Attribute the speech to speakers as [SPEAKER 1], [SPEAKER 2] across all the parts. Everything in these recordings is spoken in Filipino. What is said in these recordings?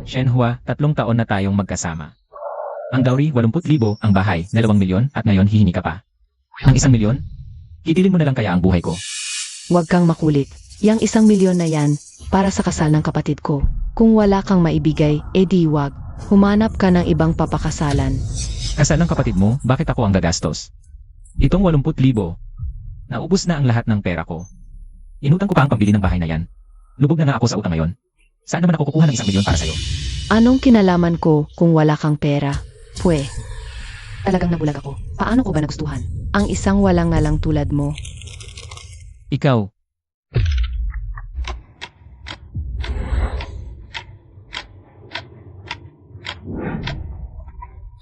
[SPEAKER 1] Shenhua, 3 taon na tayong magkasama. Ang dowry, 80,000, ang bahay, 2 milyon, at ngayon hihingi ka pa. Ang 1 milyon? Kitilin mo na lang kaya ang buhay ko.
[SPEAKER 2] Huwag kang makulit. Yang 1 milyon na yan, para sa kasal ng kapatid ko. Kung wala kang maibigay, edi wag. Humanap ka ng ibang papakasalan.
[SPEAKER 1] Kasal ng kapatid mo, bakit ako ang gagastos? Itong 80,000. Naubos na ang lahat ng pera ko. Inutang ko pa ang pambili ng bahay na yan. Lubog na nga ako sa utang ngayon. Saan naman ako kukuha ng 1 milyon para sa'yo?
[SPEAKER 2] Anong kinalaman ko kung wala kang pera? Pwe. Talagang nabulag ako. Paano ko ba nagustuhan? Ang isang walang ngalang tulad mo.
[SPEAKER 1] Ikaw.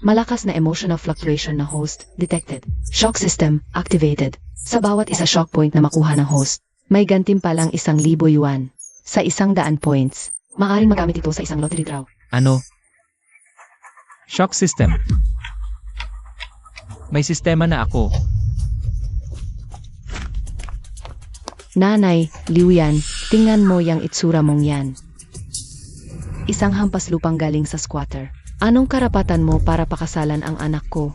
[SPEAKER 2] Malakas na emotional fluctuation na host, detected. Shock system, activated. Sa bawat isa shock point na makuha ng host, may gantimpalang 1,000 yuan. Sa 100 points, maaaring magamit ito sa isang lottery draw.
[SPEAKER 1] Ano? Shock system. May sistema na ako.
[SPEAKER 2] Nanay, Liu Yan, tingnan mo yang itsura mong yan. Isang hampas lupang galing sa squatter. Anong karapatan mo para pakasalan ang anak ko?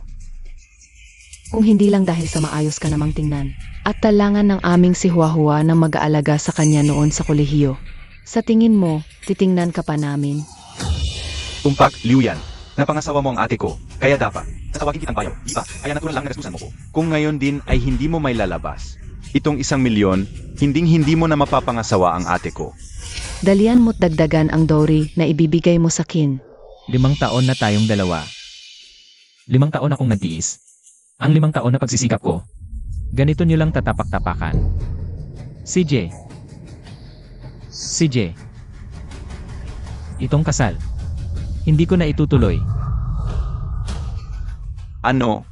[SPEAKER 2] Kung hindi lang dahil sa maayos ka namang tingnan. At talangan ng aming si Huahua na mag-aalaga sa kanya noon sa kolehiyo. Sa tingin mo, titingnan ka pa namin.
[SPEAKER 3] Tumpak, Liu Yan. Napangasawa mo ang ate ko, kaya dapat. Tatawagin kitang bayo, di ba? Kaya natural lang na gastusan mo ko. Kung ngayon din ay hindi mo may lalabas, itong 1 milyon, hindi mo na mapapangasawa ang ate ko.
[SPEAKER 2] Dalian mo't dagdagan ang dowry na ibibigay mo sa kin.
[SPEAKER 1] 5 taon na tayong dalawa. 5 taon akong nagtiis. Ang 5 taon na pagsisikap ko. Ganito nyo lang tatapak-tapakan. CJ. Itong kasal. Hindi ko na itutuloy.
[SPEAKER 3] Ano?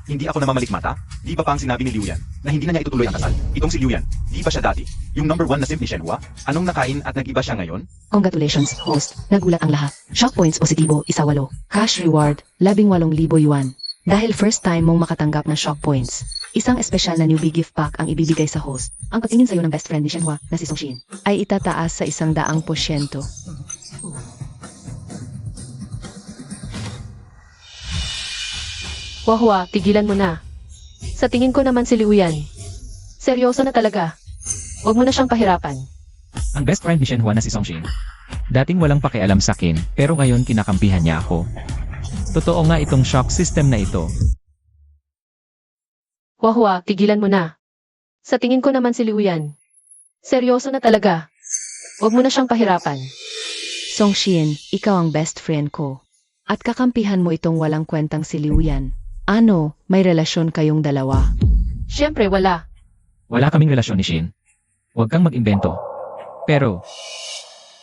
[SPEAKER 3] Hindi ako namamalikmata? Di ba pa ang sinabi ni Liu Yan na hindi na niya itutuloy ang kasal? Itong si Liu Yan, di ba siya dati? Yung number 1 na simp ni Shenhua? Anong nakain at nag-iba siya ngayon?
[SPEAKER 2] Congratulations, host. Nagulat ang lahat. Shock points positibo, 18. Cash reward, 18,000 yuan. Dahil first time mong makatanggap ng shock points. Isang espesyal na newbie gift pack ang ibibigay sa host. Ang pagtingin sa'yo ng best friend ni Shenhua na si Songshin ay itataas sa 100%.
[SPEAKER 4] Huahua, tigilan mo na. Sa tingin ko naman si Liu Yan. Seryoso na talaga. Huwag mo na siyang pahirapan.
[SPEAKER 1] Ang best friend ni Shenhua na si Songshin. Dating walang pakialam sa akin, pero ngayon kinakampihan niya ako. Totoo nga itong shock system na ito.
[SPEAKER 4] Huahua, tigilan mo na. Sa tingin ko naman si Liu Yan. Seryoso na talaga. Huwag mo na siyang pahirapan.
[SPEAKER 2] Songshin, ikaw ang best friend ko. At kakampihan mo itong walang kwentang si Liu Yan. Ano, may relasyon kayong dalawa?
[SPEAKER 4] Siyempre, wala.
[SPEAKER 1] Wala kaming relasyon ni Shin. Huwag kang mag-imbento. Pero,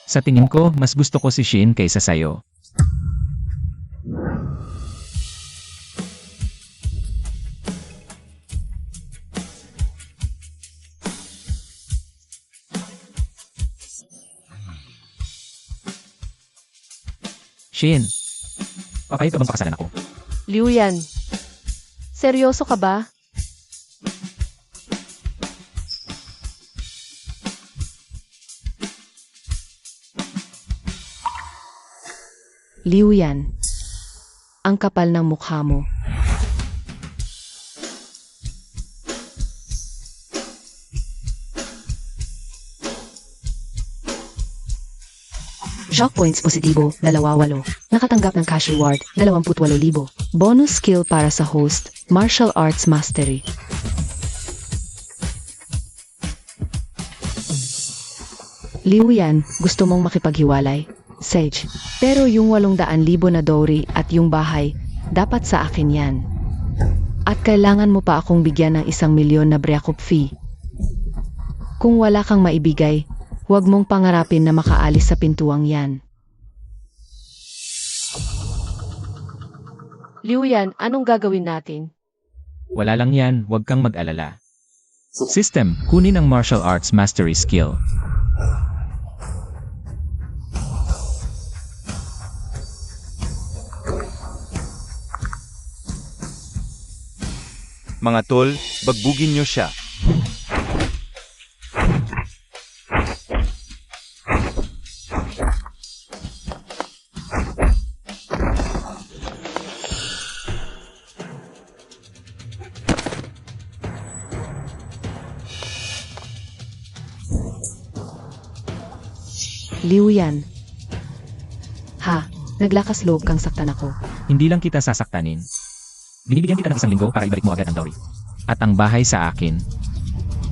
[SPEAKER 1] sa tingin ko, mas gusto ko si Shin kaysa sayo. Shin, papayag ka bang pakasalan ako?
[SPEAKER 4] Liu Yan. Seryoso ka ba?
[SPEAKER 2] Liu Yan. Ang kapal ng mukha mo. Shock points positibo, 28. Nakatanggap ng cash reward, 28,000. Bonus skill para sa host, martial arts mastery. Liu Yan, gusto mong makipaghiwalay? Sage. Pero yung 800,000 na dowry at yung bahay, dapat sa akin yan. At kailangan mo pa akong bigyan ng 1 milyon na breakup fee. Kung wala kang maibigay, huwag mong pangarapin na makaalis sa pintuang yan.
[SPEAKER 4] Liu Yan, anong gagawin natin?
[SPEAKER 1] Wala lang yan, huwag kang mag-alala. System, kunin ang martial arts mastery skill.
[SPEAKER 3] Mga tol, bagbugin nyo siya.
[SPEAKER 2] Liu Yan. Ha, naglakas loob kang saktan ako.
[SPEAKER 1] Hindi lang kita sasaktanin. Binibigyan kita ng 1 linggo para ibalik mo agad ang dowry. At ang bahay sa akin.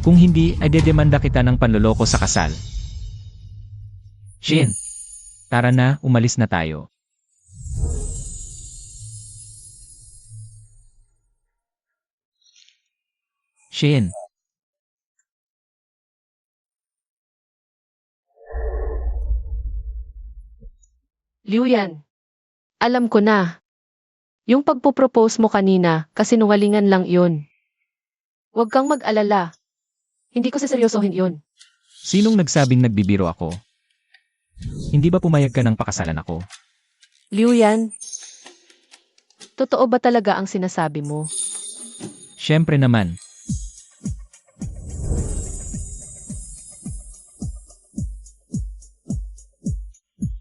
[SPEAKER 1] Kung hindi, ay dedemanda kita ng panloloko sa kasal. Shin, tara na, umalis na tayo. Shin,
[SPEAKER 4] Liu Yan, alam ko na. Yung pagpupropose mo kanina, kasinungalingan lang yun. Huwag kang mag-alala. Hindi ko seseryosohin yun.
[SPEAKER 1] sinong nagsabing nagbibiro ako? Hindi ba pumayag ka ng pakasalan ako?
[SPEAKER 4] Liu Yan, totoo ba talaga ang sinasabi mo?
[SPEAKER 1] Siyempre naman.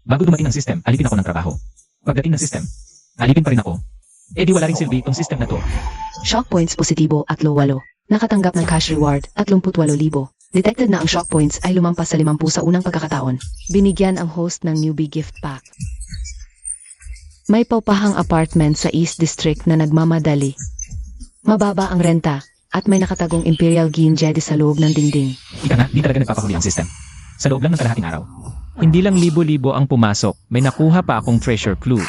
[SPEAKER 1] Bago dumating ang system, alipin ako ng trabaho. Pagdating ng system, alipin pa rin ako. Eh di wala rin silbi itong system na to.
[SPEAKER 2] Shock points positibo at 8. Nakatanggap ng cash reward 38,000. Detected na ang shock points ay lumampas sa 50 sa unang pagkakataon. Binigyan ang host ng newbie gift pack. May paupahang apartment sa East District na nagmamadali. Mababa ang renta at may nakatagong Imperial Gin Jedi sa loob ng dingding.
[SPEAKER 1] Ika nga, di talaga nagpapahuli ang system. Sa loob lang ng kalahating araw. Hindi lang libo-libo ang pumasok, may nakuha pa akong treasure clue.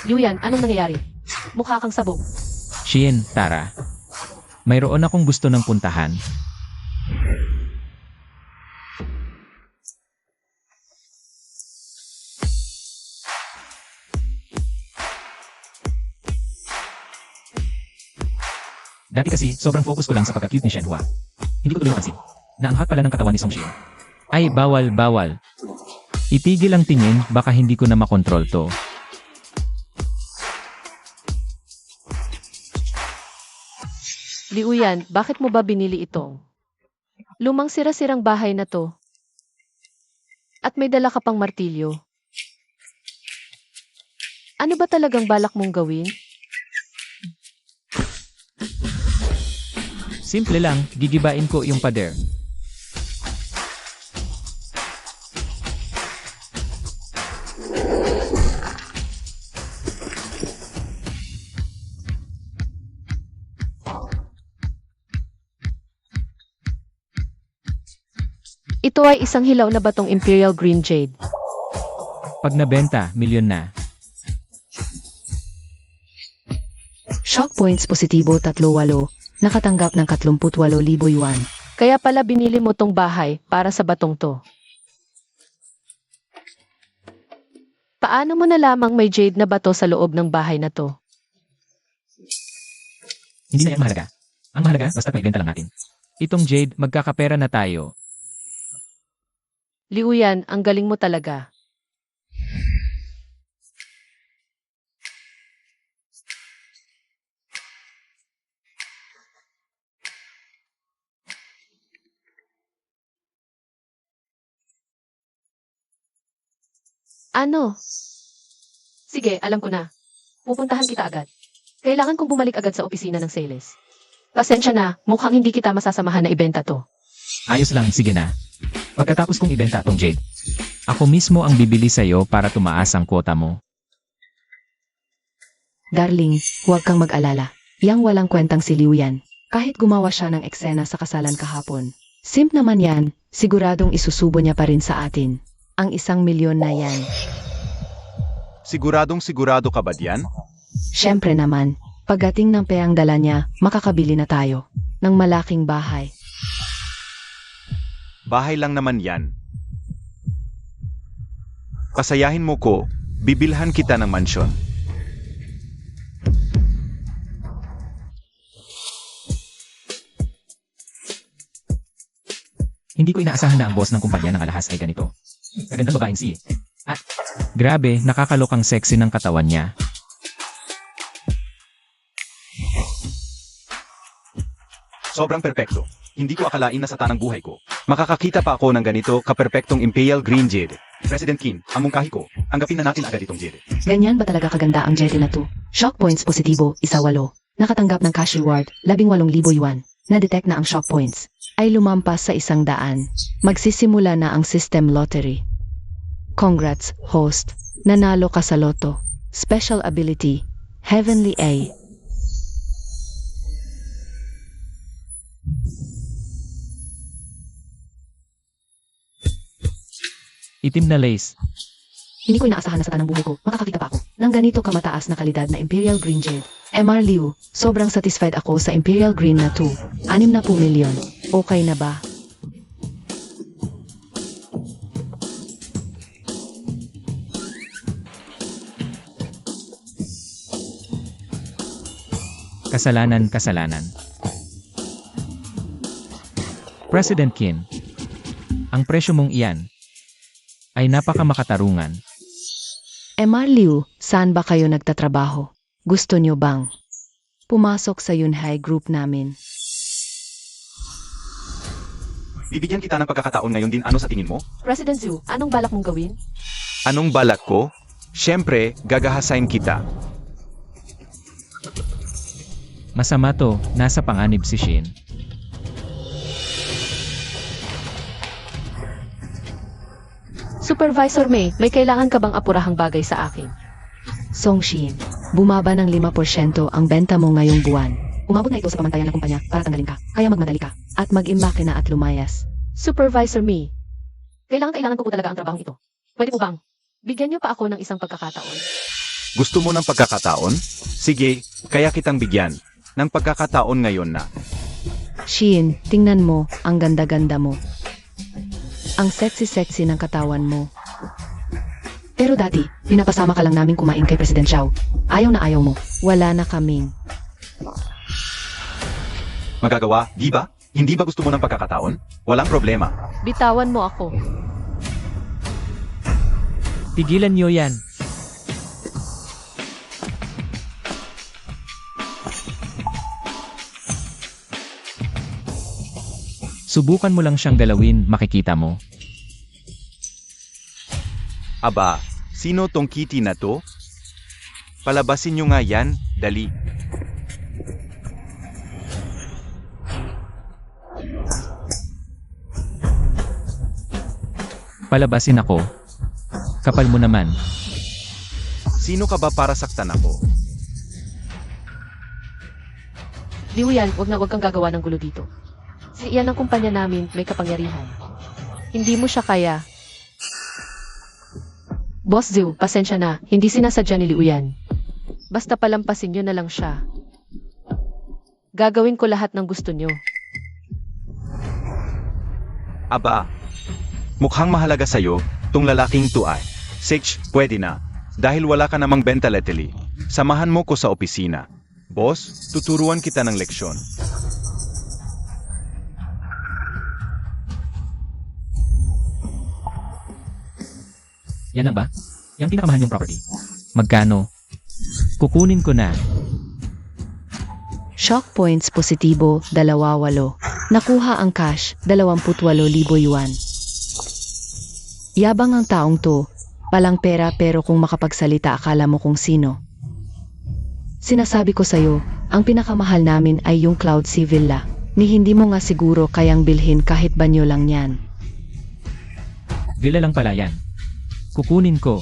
[SPEAKER 4] Liu Yan, anong nangyayari? Mukha kang sabog.
[SPEAKER 1] Shin, tara. Mayroon akong gusto ng puntahan. Dati kasi, sobrang focus ko lang sa pagka-cute ni Shenhua. Hindi ko tuloy napansin na ang hot pala ng katawan ni Song Shin. Ay, bawal, bawal. Itigil ang tingin, baka hindi ko na makontrol to.
[SPEAKER 4] Liu Yan, bakit mo ba binili ito? Lumang sira-sirang bahay na to. At may dala ka pang martilyo. Ano ba talagang balak mong gawin?
[SPEAKER 1] Simple lang, gigibain ko yung pader.
[SPEAKER 4] Ito ay isang hilaw na batong Imperial Green Jade.
[SPEAKER 1] Pag nabenta, milyon na.
[SPEAKER 2] Shock points positibo 38. Nakatanggap ng 38,000 yuan.
[SPEAKER 4] Kaya pala binili mo tong bahay para sa batong to. Paano mo nalamang may jade na bato sa loob ng bahay na to?
[SPEAKER 1] Hindi na yan mahalaga. Ang mahalaga, basta may benta lang natin. Itong Jade, magkakapera na tayo.
[SPEAKER 4] Liu Yan, ang galing mo talaga. Ano? Sige, alam ko na. Pupuntahan kita agad. Kailangan kong bumalik agad sa opisina ng sales. Pasensya na, mukhang hindi kita masasamahan na ibenta to.
[SPEAKER 1] Ayos lang, sige na. Pagkatapos kong ibenta tong Jade, ako mismo ang bibili sa'yo para tumaas ang kwota mo.
[SPEAKER 2] Darling, huwag kang mag-alala. Yang walang kwentang si Liu Yan. Kahit gumawa siya ng eksena sa kasalan kahapon. Simp naman yan, siguradong isusubo niya pa rin sa atin. Ang 1,000,000 na yan.
[SPEAKER 3] Siguradong sigurado ka ba diyan?
[SPEAKER 2] Siyempre naman, pagdating ng peyang dala niya, makakabili na tayo ng malaking bahay.
[SPEAKER 3] Bahay lang naman yan. Pasayahin mo ko, bibilhan kita ng mansyon.
[SPEAKER 1] Hindi ko inaasahan na ang boss ng kumpanya ng alahas ay ganito. Kagandang babaeng si. At, grabe, nakakalokang sexy ng katawan niya.
[SPEAKER 3] Sobrang perpekto. Hindi ko akalain na sa tanang buhay ko. Makakakita pa ako ng ganito kaperpektong Imperial Green Jade. President Qin, ang mungkahi ko, anggapin na natin agad itong Jade.
[SPEAKER 2] Ganyan ba talaga kaganda ang Jedi na to? Shock points positibo, 18. Nakatanggap ng cash reward, 18,000 yuan. Na-detect na ang shock points. ay lumampas sa 100. Magsisimula na ang system lottery. Congrats, host. Nanalo ka sa loto. Special ability. Heavenly A.
[SPEAKER 1] Itim na lace.
[SPEAKER 2] Hindi ko inaasahan na sa tanang buhay ko, makakakita pa ako ng ganito kamataas na kalidad na Imperial Green Jade. MR Liu, sobrang satisfied ako sa Imperial Green na 2. 60 milyon. Okay na ba?
[SPEAKER 1] Kasalanan, kasalanan. President Qin, ang presyo mong iyan ay napakamakatarungan.
[SPEAKER 2] MR Liu, saan ba kayo nagtatrabaho? Gusto nyo bang pumasok sa Yunhai Group namin?
[SPEAKER 3] Bibigyan kita ng pagkakataon ngayon din, ano sa tingin mo?
[SPEAKER 4] President Zhu, anong balak mong gawin?
[SPEAKER 3] Anong balak ko? Siyempre, gagahasain kita.
[SPEAKER 1] Masama to, nasa panganib si Shin.
[SPEAKER 4] Supervisor May, may kailangan ka bang apurahang bagay sa akin?
[SPEAKER 2] Song Shin, bumaba ng 5% ang benta mo ngayong buwan. Umabot na ito sa pamantayan ng kumpanya para tanggalin ka. Kaya magmadali ka at mag-imbake na at lumayas.
[SPEAKER 4] Supervisor May, kailangan ko po talaga ang trabahong ito. Pwede po bang bigyan niyo pa ako ng isang pagkakataon?
[SPEAKER 3] Gusto mo ng pagkakataon? Sige, kaya kitang bigyan ng pagkakataon ngayon na.
[SPEAKER 2] Shin, tingnan mo, ang ganda-ganda mo. Ang sexy-sexy ng katawan mo. Pero dati, pinapasama ka lang namin kumain kay President Xiao. Ayaw na ayaw mo. Wala na kaming.
[SPEAKER 3] Magagawa, di ba? Hindi ba gusto mo ng pagkakataon? Walang problema.
[SPEAKER 4] Bitawan mo ako.
[SPEAKER 1] Tigilan niyo yan. Subukan mo lang siyang galawin, makikita mo.
[SPEAKER 3] Aba, sino tong kitty na to? Palabasin nyo nga yan, dali.
[SPEAKER 1] Palabasin ako. Kapal mo naman.
[SPEAKER 3] Sino ka ba para saktan ako?
[SPEAKER 4] Liu Yan, wag kang gagawa ng gulo dito. Si iyan ang kumpanya namin, may kapangyarihan. Hindi mo siya kaya. Boss Zhu, pasensya na, hindi sinasadya ni Liu Yan. Basta palampasin nyo na lang siya. Gagawin ko lahat ng gusto nyo.
[SPEAKER 3] Aba, mukhang mahalaga sa'yo, tong lalaking to ay. Sage, pwede na. Dahil wala ka namang benta lately, samahan mo ko sa opisina. Boss, tuturuan kita ng leksyon.
[SPEAKER 1] Yan na ba? Yung pinakamahal niyong property. Magkano? Kukunin ko na.
[SPEAKER 2] Shock points positibo, 28. Nakuha ang cash, 28,000 yuan. Yabang ang taong to. Palang pera pero kung makapagsalita akala mo kung sino. Sinasabi ko sa'yo, ang pinakamahal namin ay yung Cloud Sea Villa. Ni hindi mo nga siguro kayang bilhin kahit banyo lang yan.
[SPEAKER 1] Villa lang pala yan. Kukunin ko.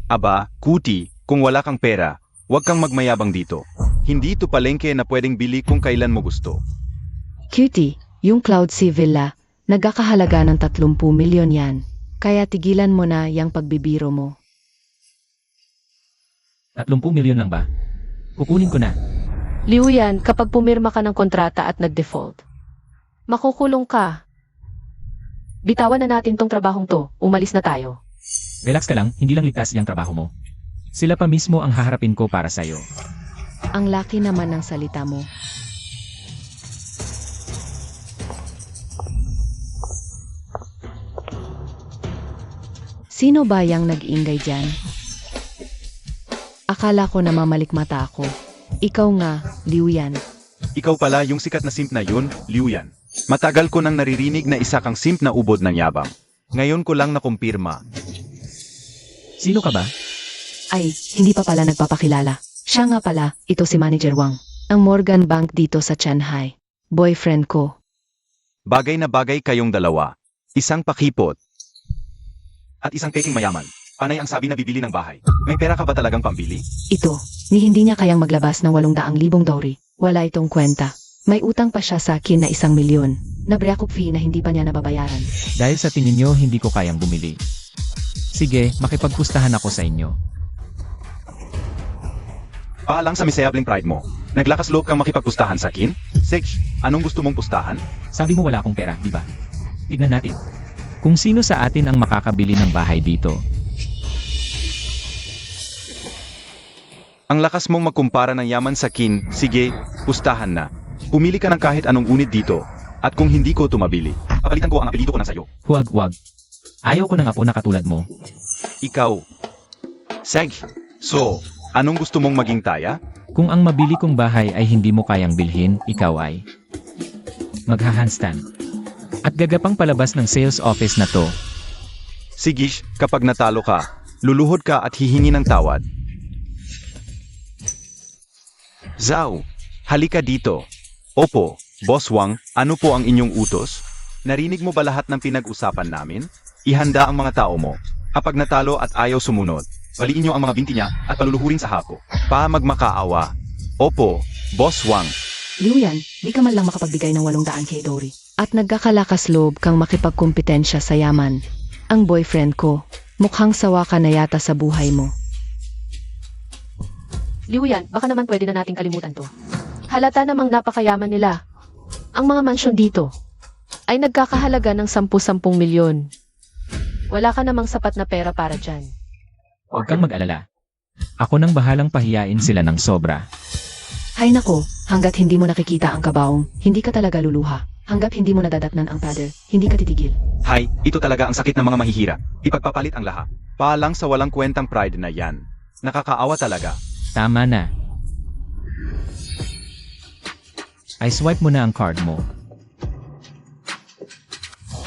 [SPEAKER 3] Aba, kuti, kung wala kang pera, huwag kang magmayabang dito. Hindi ito palengke na pwedeng bili kung kailan mo gusto.
[SPEAKER 2] Cutie, yung Cloud Sea Villa, nagkakahalaga ng 30 milyon yan. Kaya tigilan mo na yung pagbibiro mo.
[SPEAKER 1] 30 milyon lang ba? Kukunin ko na.
[SPEAKER 4] Liu Yan, kapag pumirma ka ng kontrata at nag-default, makukulong ka. Bitawan na natin tong trabahong to, umalis na tayo.
[SPEAKER 1] Relax ka lang, hindi lang ligtas yung trabaho mo. Sila pa mismo ang haharapin ko para sa'yo.
[SPEAKER 2] Ang laki naman ng salita mo. Sino ba yang nag-ingay dyan? Akala ko namamalikmata ako. Ikaw nga, Liu Yan.
[SPEAKER 3] Ikaw pala yung sikat na simp na yun, Liu Yan. Matagal ko nang naririnig na isa kang simp na ubod ng yabang. Ngayon ko lang nakumpirma.
[SPEAKER 1] Sino ka ba?
[SPEAKER 2] Ay, hindi pa pala nagpapakilala. Siya nga pala, ito si Manager Wang, ng Morgan Bank dito sa Shanghai. boyfriend ko.
[SPEAKER 3] Bagay na bagay kayong dalawa. Isang pakipot. At isang peking mayaman. Panay ang sabi na bibili ng bahay. May pera ka ba talagang pambili?
[SPEAKER 2] Ito, ni hindi niya kayang maglabas ng 800,000 dowry. Wala itong kwenta. May utang pa siya sa akin na 1,000,000. Na breakup fee na hindi pa niya nababayaran.
[SPEAKER 1] Dahil sa tingin nyo hindi ko kayang bumili. Sige, makipagpustahan ako sa inyo.
[SPEAKER 3] Paalang sa miserabling pride mo. Naglakas loob kang makipagpustahan sa akin? Sage, anong gusto mong pustahan?
[SPEAKER 1] Sabi mo wala akong pera, di ba? Tignan natin. Kung sino sa atin ang makakabili ng bahay dito.
[SPEAKER 3] Ang lakas mong magkumpara ng yaman sa akin, sige, pustahan na. Pumili ka ng kahit anong unit dito. At kung hindi ko tumabili, papalitan ko ang apelido ko na sa'yo.
[SPEAKER 1] Huwag, huwag. Ayaw ko ng apo na katulad mo.
[SPEAKER 3] Ikaw. Sage, so, anong gusto mong maging taya?
[SPEAKER 1] Kung ang mabili kong bahay ay hindi mo kayang bilhin, ikaw ay maghahandstand. At gagapang palabas ng sales office na to.
[SPEAKER 3] Sige, kapag natalo ka, luluhod ka at hihingi ng tawad. Zhao, halika dito. Opo, Boss Wang, ano po ang inyong utos? Narinig mo ba lahat ng pinag-usapan namin? Ihanda ang mga tao mo. Kapag natalo at ayaw sumunod, baliin niyo ang mga binti niya at paluluhurin sa hako. Pa magmakaawa. Opo, Boss Wang.
[SPEAKER 2] Liu Yan, di ka man lang makapagbigay ng 800,000 dowry. At nagkakalakas loob kang makipagkompetensya sa yaman. Ang boyfriend ko, mukhang sawa ka na yata sa buhay mo.
[SPEAKER 4] Liu Yan, baka naman pwede na nating kalimutan to. Halata namang napakayaman nila. Ang mga mansyon dito ay nagkakahalaga ng 10-10 milyon. Wala ka namang sapat na pera para dyan.
[SPEAKER 1] Huwag kang mag-alala. Ako nang bahalang pahiyain sila ng sobra.
[SPEAKER 2] Hay nako, hanggat hindi mo nakikita ang kabaong, hindi ka talaga luluha. Hanggat hindi mo nadadatnan ang pader, hindi ka titigil.
[SPEAKER 3] Hay, ito talaga ang sakit ng mga mahihira. Ipagpapalit ang lahat. Paalang sa walang kwentang pride na yan. Nakakaawa talaga.
[SPEAKER 1] Tama na. Ay swipe mo na ang card mo.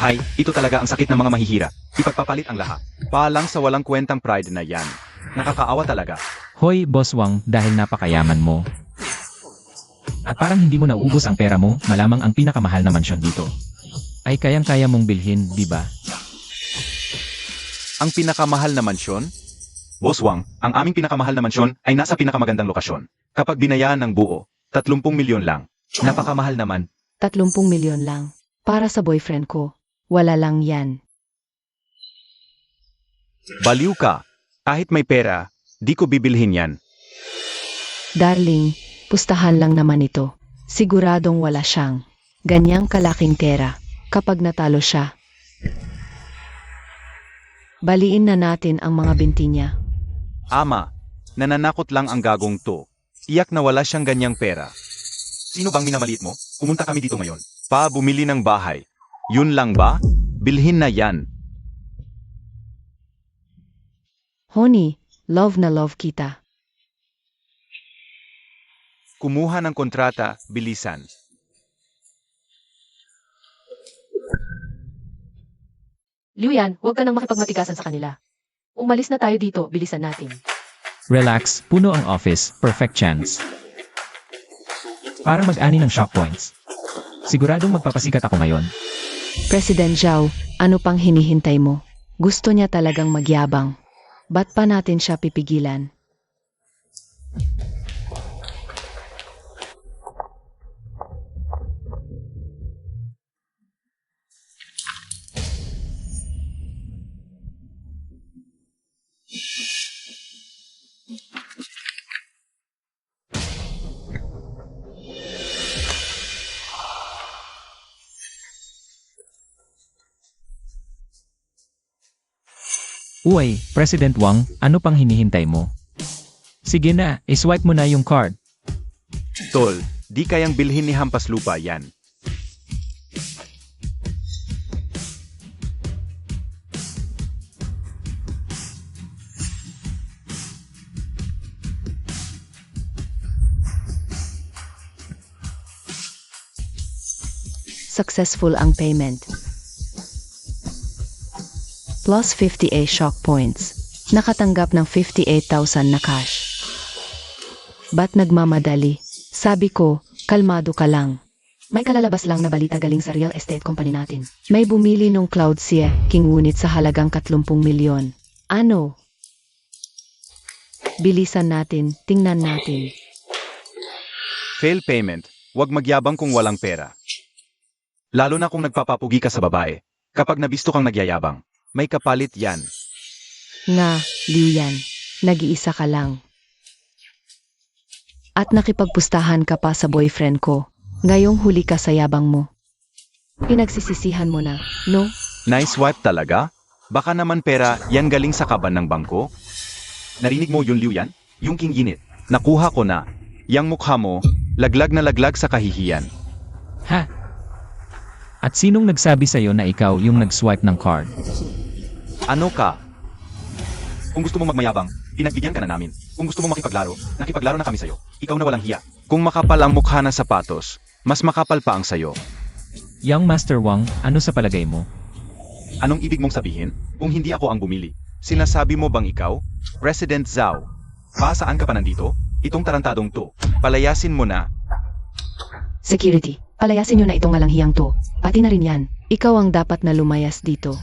[SPEAKER 3] Hay, ito talaga ang sakit ng mga mahihira. Ipagpapalit ang lahat. Paalang sa walang kwentang pride na yan. Nakakaawa talaga.
[SPEAKER 1] Hoy, Boss Wang, dahil napakayaman mo. At parang hindi mo nauubos ang pera mo, malamang ang pinakamahal na mansyon dito. Ay kayang-kaya mong bilhin, di ba?
[SPEAKER 3] Ang pinakamahal na mansyon? Boss Wang, ang aming pinakamahal na mansyon ay nasa pinakamagandang lokasyon. Kapag binayaan ng buo, 30 milyon lang. Napakamahal naman.
[SPEAKER 2] 30 milyon lang. Para sa boyfriend ko, wala lang yan.
[SPEAKER 3] Baliw ka. Kahit may pera, di ko bibilhin yan.
[SPEAKER 2] Darling, pustahan lang naman ito. Siguradong wala siyang ganyang kalaking pera kapag natalo siya. Baliin na natin ang mga binti niya.
[SPEAKER 3] Ama, nananakot lang ang gagong to. Iyak na wala siyang ganyang pera. Sino bang minamaliit mo? Pumunta kami dito ngayon. Pa, bumili ng bahay. Yun lang ba? Bilhin na yan.
[SPEAKER 2] Honey, love na love kita.
[SPEAKER 3] Kumuha ng kontrata, bilisan.
[SPEAKER 4] Liu Yan, huwag ka nang makipagmatikasan sa kanila. Umalis na tayo dito, bilisan natin.
[SPEAKER 1] Relax, puno ang office, perfect chance. Para mag-ani ng shock points. Siguradong magpapasikat ako ngayon.
[SPEAKER 2] President Zhao, ano pang hinihintay mo? Gusto niya talagang magyabang. Ba't pa natin siya pipigilan?
[SPEAKER 1] Uy, President Wang, ano pang hinihintay mo? Sige na, iswipe mo na yung card.
[SPEAKER 3] Tol, di kayang bilhin ni Hampas Lupa yan.
[SPEAKER 2] Successful ang payment. Plus 58 shock points. Nakatanggap ng 58,000 na cash. Ba't nagmamadali? Sabi ko, kalmado ka lang. May kalalabas lang na balita galing sa real estate company natin. May bumili nung Cloud Sea King unit sa halagang 30 milyon. Ano? Bilisan natin, tingnan natin.
[SPEAKER 3] Fail payment, huwag magyabang kung walang pera. Lalo na kung nagpapapugi ka sa babae. Kapag nabisto kang nagyayabang, may kapalit yan.
[SPEAKER 2] Nga, Liu Yan, nag-iisa ka lang. At nakipagpustahan ka pa sa boyfriend ko. Ngayong huli ka sa yabang mo. Pinagsisisihan mo na, no?
[SPEAKER 3] Nice wipe talaga? Baka naman pera, yan galing sa kaban ng bangko? Narinig mo yun, Liu Yan? Yung king unit. Nakuha ko na. Yang mukha mo, laglag na laglag sa kahihiyan.
[SPEAKER 1] Ha? At sinong nagsabi sa'yo na ikaw yung nag-swipe ng card?
[SPEAKER 3] Ano ka? Kung gusto mo magmayabang, pinagbigyan ka na namin. Kung gusto mo makipaglaro, nakipaglaro na kami sa'yo. Ikaw na walang hiya. Kung makapal ang mukha ng sapatos, mas makapal pa ang sayo.
[SPEAKER 1] Young Master Wang, ano sa palagay mo?
[SPEAKER 3] Anong ibig mong sabihin? Kung hindi ako ang bumili. Sinasabi mo bang ikaw? President Zhao. Saan ka pa nandito? Itong tarantadong to. Palayasin mo na.
[SPEAKER 2] Security, palayasin nyo na itong malanghiyang to. Pati na rin yan. Ikaw ang dapat na lumayas dito.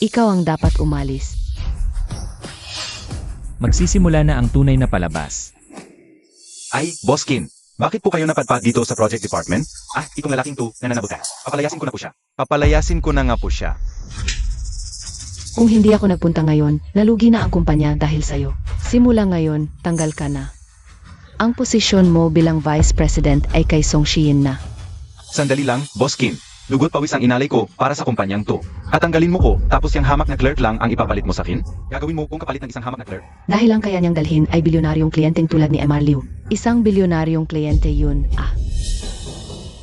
[SPEAKER 2] Ikaw ang dapat umalis.
[SPEAKER 1] Magsisimula na ang tunay na palabas.
[SPEAKER 3] Ay, Boskin. Bakit po kayo napadpad dito sa project department? Itong lalaking to, nananabutan. Papalayasin ko na po siya. Papalayasin ko na nga po siya.
[SPEAKER 2] Kung hindi ako nagpunta ngayon, nalugi na ang kumpanya dahil sa'yo. Simula ngayon, tanggal ka na. Ang posisyon mo bilang Vice President ay kay Song Shiyin na.
[SPEAKER 3] Sandali lang, Boskin. Lugot pawis ang inalay ko para sa kumpanyang to. At tanggalin mo ko, tapos yung hamak na clerk lang ang ipapalit mo sa akin? Gagawin mo kung kapalit ng isang hamak na clerk?
[SPEAKER 2] Dahil ang kaya niyang dalhin ay bilyonaryong kliyenteng tulad ni Emar Liu. Isang bilyonaryong kliyente yun.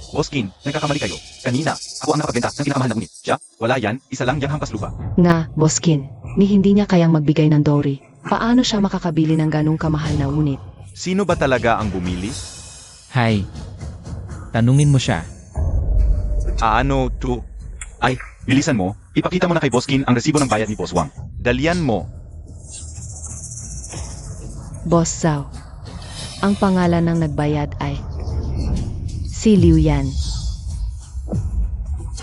[SPEAKER 3] Boskin, nagkakamali kayo. Kanina, ako ang nakapagbenta ng pinakamahal na unit. Siya, wala yan, isa lang yang hampas lupa.
[SPEAKER 2] Nga, Boskin, ni hindi niya kayang magbigay ng dowry. Paano siya makakabili ng ganong kamahal na unit?
[SPEAKER 3] Sino ba talaga ang bumili?
[SPEAKER 1] Hay. Tanungin mo siya.
[SPEAKER 3] Ano to? Ay, bilisan mo, ipakita mo na kay Boskin ang resibo ng bayad ni Boss Wang. Dalian mo.
[SPEAKER 2] Boss Zhao. Ang pangalan ng nagbayad ay si Liu Yan.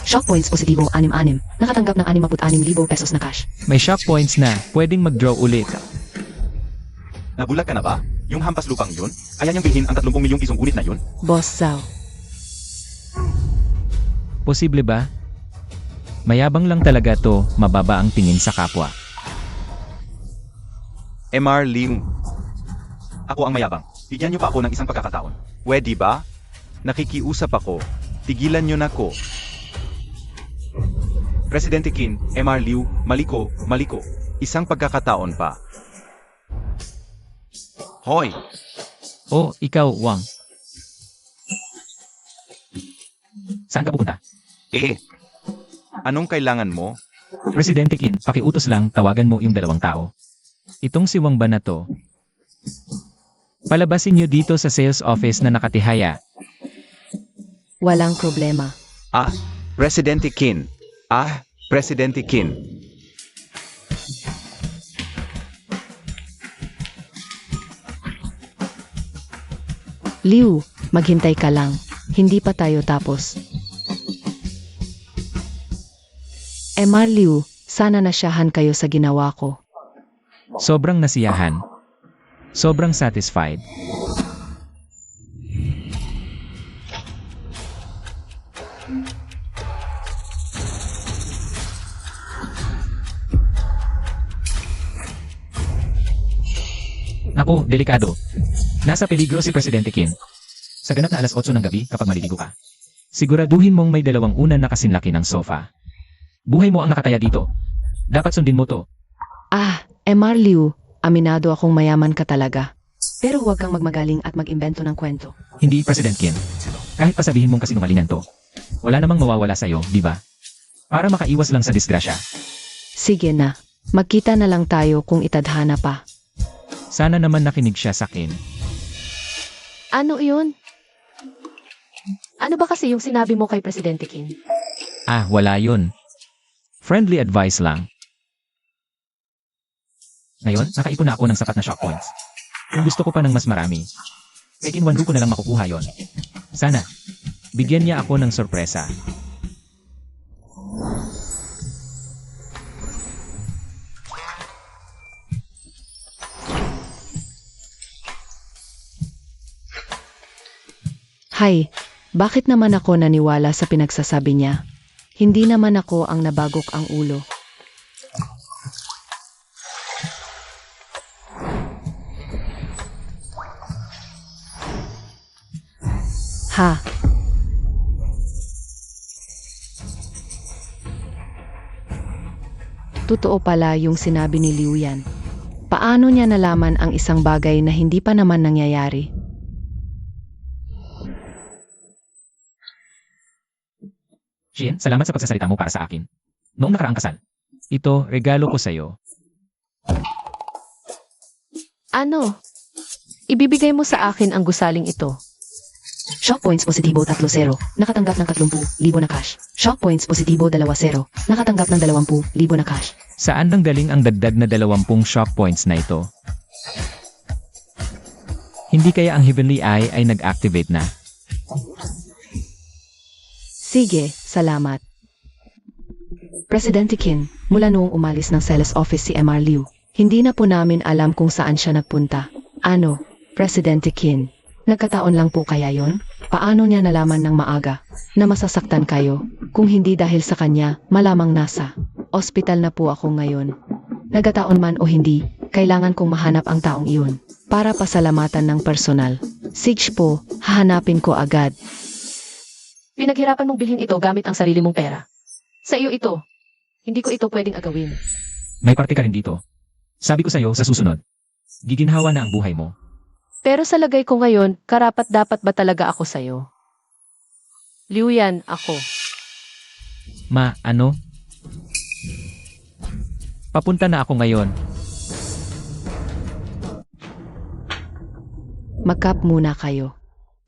[SPEAKER 2] Shock points positibo 66. Nakatanggap ng 66,000 pesos na cash.
[SPEAKER 1] May shock points na, pwedeng mag-draw ulit.
[SPEAKER 3] Nabulag ka na ba? Yung hampas lupang yun? Kaya niyang bilhin ang 30 milyong pisong unit na yun?
[SPEAKER 2] Boss Zhao.
[SPEAKER 1] Posible ba? Mayabang lang talaga to, mababa ang tingin sa kapwa.
[SPEAKER 3] MR Liu. Ako ang mayabang. Bigyan niyo pa ako ng isang pagkakataon. Pwede ba? Nakikiusap ako. Tigilan niyo na ko. Presidente Qin, MR Liu, maliko. Isang pagkakataon pa. Hoy!
[SPEAKER 1] Oh, ikaw, Wang. Saan ka pupunta?
[SPEAKER 3] Anong kailangan mo?
[SPEAKER 1] Presidente Qin, pakiutos lang, tawagan mo yung dalawang tao. Itong si Wang ba na to? Palabasin niyo dito sa sales office na nakatihaya.
[SPEAKER 2] Walang problema.
[SPEAKER 3] Presidente Qin. Presidente Qin.
[SPEAKER 2] Liu, maghintay ka lang. Hindi pa tayo tapos. Emar Liu, sana nasyahan kayo sa ginawa ko.
[SPEAKER 1] Sobrang nasiyahan. Sobrang satisfied. Naku, delikado. Nasa peligro si Presidente Qin. Sa ganap na alas 8 ng gabi kapag maliligo ka. Siguraduhin mong may dalawang unan na kasinlaki ng sofa. Buhay mo ang nakataya dito. Dapat sundin mo to.
[SPEAKER 2] Emar Liu, aminado akong mayaman ka talaga. Pero huwag kang magmagaling at mag-imbento ng kwento.
[SPEAKER 1] Hindi, President Qin. Kahit pa sabihin mong kasinungalingan to, wala namang mawawala sa'yo, di ba? Para makaiwas lang sa disgrasya.
[SPEAKER 2] Sige na, magkita na lang tayo kung itadhana pa.
[SPEAKER 1] Sana naman nakinig siya sa akin.
[SPEAKER 4] Ano yun? Ano ba kasi yung sinabi mo kay Presidente Qin?
[SPEAKER 1] Wala yun. Friendly advice lang. Ngayon, nakaipon na ako ng sapat na shock points. Kung gusto ko pa ng mas marami, kay Kinwanru ko na lang makukuha yon. Sana, bigyan niya ako ng sorpresa.
[SPEAKER 2] Hay, bakit naman ako naniwala sa pinagsasabi niya? Hindi naman ako ang nabagok ang ulo. Ha? Totoo pala yung sinabi ni Liu Yan. Paano niya nalaman ang isang bagay na hindi pa naman nangyayari?
[SPEAKER 1] Shin, salamat sa pagsasalita mo para sa akin. Noong nakaraang kasal, ito, regalo ko sa'yo.
[SPEAKER 4] Ano? Ibibigay mo sa akin ang gusaling ito.
[SPEAKER 2] Shock points positibo 30. Nakatanggap ng 30,000 na cash. Shock points positibo 20. Nakatanggap ng 20,000 na cash.
[SPEAKER 1] Saan nang galing ang dagdag na 20 shock points na ito? Hindi kaya ang Heavenly Eye ay nag-activate na?
[SPEAKER 2] Sige, salamat. Presidente Qin, mula noong umalis ng sales office si MR Liu, hindi na po namin alam kung saan siya nagpunta. Ano, Presidente Qin? Nagkataon lang po kaya yon? Paano niya nalaman ng maaga na masasaktan kayo? Kung hindi dahil sa kanya, malamang nasa ospital na po ako ngayon. Nagkataon man o hindi, kailangan kong mahanap ang taong iyon para pasalamatan ng personal. Sige po, hahanapin ko agad.
[SPEAKER 4] Pinaghirapan mong bilhin ito gamit ang sarili mong pera. Sa iyo ito. Hindi ko ito pwedeng agawin.
[SPEAKER 1] May parte ka rin dito. Sabi ko sa'yo sa susunod, giginhawa na ang buhay mo.
[SPEAKER 4] Pero sa lagay ko ngayon, karapat-dapat ba talaga ako sa'yo? Liu Yan, ako.
[SPEAKER 1] Ma, ano? Papunta na ako ngayon.
[SPEAKER 2] Magkap muna kayo.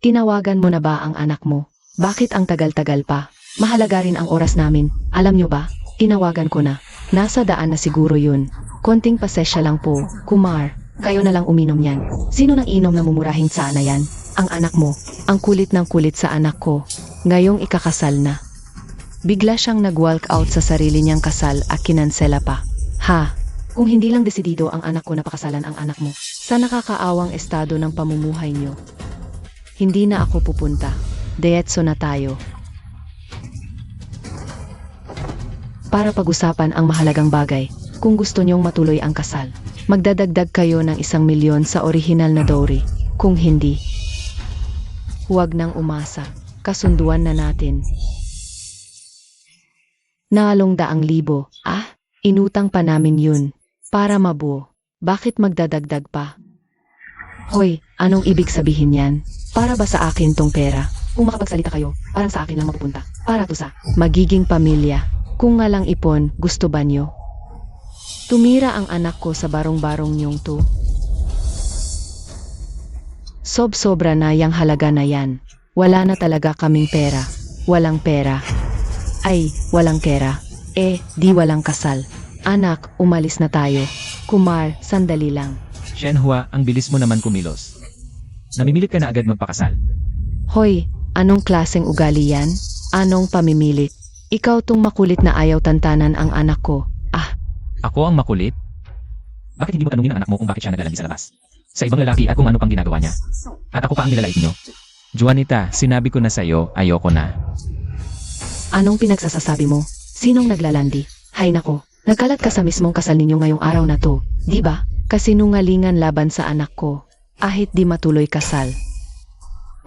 [SPEAKER 2] Tinawagan mo na ba ang anak mo? Bakit ang tagal-tagal pa? Mahalaga rin ang oras namin. Alam nyo ba? Tinawagan ko na. Nasa daan na siguro yun. Konting pasensya lang po, Kumar. Kayo na lang uminom yan. Sino nang inom na mumurahing sana yan? Ang anak mo. Ang kulit ng kulit sa anak ko. Ngayong ikakasal na. Bigla siyang nag-walk out sa sarili niyang kasal at kinansela pa. Ha? Kung hindi lang desidido ang anak ko na pakasalan ang anak mo, sa nakakaawang estado ng pamumuhay niyo, hindi na ako pupunta. Dietso na tayo. Para pag-usapan ang mahalagang bagay, kung gusto niyong matuloy ang kasal, magdadagdag kayo ng 1,000,000 sa orihinal na dowry. Kung hindi, huwag nang umasa. Kasunduan na natin. Nalong 100,000. Inutang pa namin yun. Para mabuo. Bakit magdadagdag pa? Hoy, anong ibig sabihin yan? Para ba sa akin tong pera? Kung makapagsalita kayo, parang sa akin lang mapupunta. Para to sa magiging pamilya. Kung nga lang ipon, gusto ba nyo? Tumira ang anak ko sa barong-barong niyong to. Sobra na yang halaga na yan. Wala na talaga kaming pera. Walang pera. Ay, walang pera. Di walang kasal. Anak, umalis na tayo. Kumar, sandali lang.
[SPEAKER 1] Shenhua, ang bilis mo naman kumilos. Namimilit ka na agad magpakasal.
[SPEAKER 2] Hoy, anong klaseng ugali yan? Anong pamimilit? Ikaw tong makulit na ayaw tantanan ang anak ko.
[SPEAKER 1] Ako ang makulit? Bakit hindi mo tanungin ang anak mo kung bakit siya naglalandi sa labas? Sa ibang lalaki at kung ano pang ginagawa niya. At ako pa ang nilalait niyo. Juanita, sinabi ko na sa'yo, ayoko na.
[SPEAKER 2] Anong pinagsasasabi mo? Sinong naglalandi? Hay nako, nagkalat ka sa mismong kasal ninyo ngayong araw na to, di ba? Kasinungalingan laban sa anak ko. Ahit di matuloy kasal.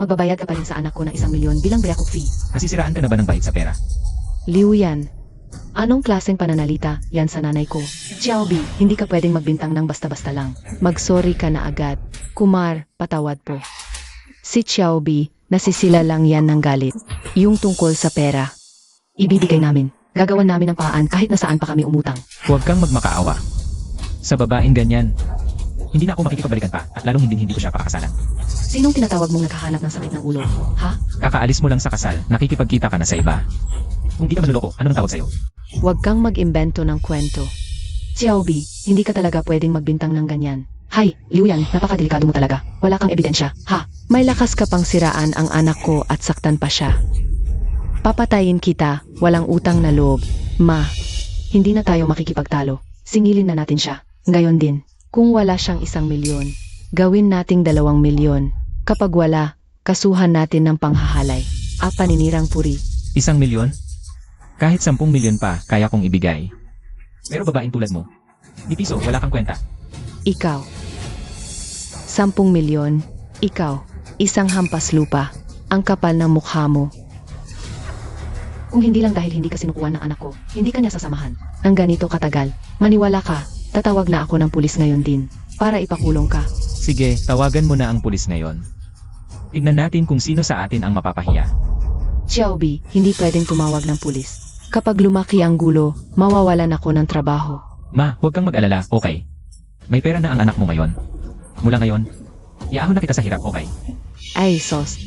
[SPEAKER 2] Magbabayad ka pa rin sa anak ko ng 1,000,000 bilang bayakok fee.
[SPEAKER 1] Nasisiraan ka na ba ng bait sa pera?
[SPEAKER 2] Liu Yan. Anong klaseng pananalita yan sa nanay ko? Xiaobi, hindi ka pwedeng magbintang ng basta-basta lang. Mag-sorry ka na agad. Kumar, patawad po. Si Xiaobi, nasisila lang yan ng galit. Yung tungkol sa pera. Ibibigay namin. Gagawan namin ng paraan kahit na saan pa kami umutang.
[SPEAKER 1] Huwag kang magmakaawa. Sa babaeng ganyan, hindi na ako makikipagbalikan pa at lalong hindi ko siya pakakasalan.
[SPEAKER 2] Sinong tinatawag mong naghahanap ng sakit ng ulo? Ha?
[SPEAKER 1] Kakaalis mo lang sa kasal, nakikipagkita ka na sa iba. Kung di ka manloloko, ano nang tawag sa'yo?
[SPEAKER 2] Huwag kang mag-imbento ng kwento. Xiaobi, hindi ka talaga pwedeng magbintang ng ganyan. Hay, Liuyan, napakadelikado mo talaga. Wala kang ebidensya, ha? May lakas ka pang siraan ang anak ko at saktan pa siya. Papatayin kita, walang utang na loob. Ma, hindi na tayo makikipagtalo. Singilin na natin siya. Ngayon din, kung wala siyang 1 milyon, gawin nating 2 milyon. Kapag wala, kasuhan natin ng panghahalay. Paninirang puri.
[SPEAKER 1] 1 milyon? Kahit 10 milyon pa, kaya kong ibigay. Pero babaeng tulad mo, di piso, wala kang kwenta.
[SPEAKER 2] Ikaw. 10 milyon. Ikaw. Isang hampas lupa. Ang kapal ng mukha mo. Kung hindi lang dahil hindi ka sinukuha ng anak ko, hindi ka niya sasamahan. Ang ganito katagal. Maniwala ka, tatawag na ako ng pulis ngayon din. Para ipakulong ka.
[SPEAKER 1] Sige, tawagan mo na ang pulis ngayon. Tignan natin kung sino sa atin ang mapapahiya.
[SPEAKER 2] Xiaobi, hindi pwedeng tumawag ng pulis. Kapag lumaki ang gulo, mawawalan ako ng trabaho.
[SPEAKER 1] Ma, huwag kang mag-alala, okay? May pera na ang anak mo ngayon. Mula ngayon, iahon na kita sa hirap, okay?
[SPEAKER 2] Ay, sos.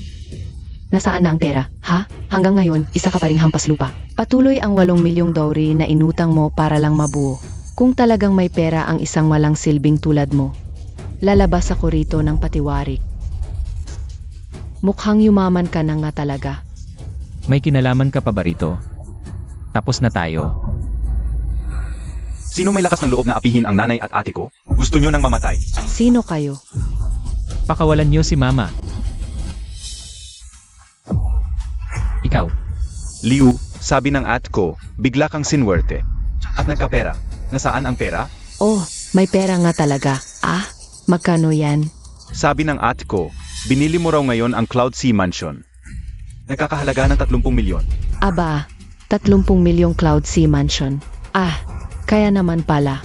[SPEAKER 2] Nasaan na ang pera, ha? Hanggang ngayon, isa ka pa ring hampas lupa. Patuloy ang 8 milyong dowry na inutang mo para lang mabuo. Kung talagang may pera ang isang walang silbing tulad mo, lalabas ako rito ng patiwarik. Mukhang yumaman ka na nga talaga.
[SPEAKER 1] May kinalaman ka pa ba rito? Tapos na tayo.
[SPEAKER 3] Sino may lakas ng loob na apihin ang nanay at ate ko? Gusto nyo nang mamatay.
[SPEAKER 2] Sino kayo?
[SPEAKER 1] Pakawalan niyo si Mama. Ikaw,
[SPEAKER 3] Liu, sabi ng ate ko, bigla kang sinwerte. At nagkapera. Nasaan ang pera?
[SPEAKER 2] Oh, may pera nga talaga. Magkano yan?
[SPEAKER 3] Sabi ng ate ko, binili mo raw ngayon ang Cloud Sea Mansion. Nagkakahalaga ng 30 milyon.
[SPEAKER 2] Aba, 30 milyong Cloud Sea Mansion. Kaya naman pala.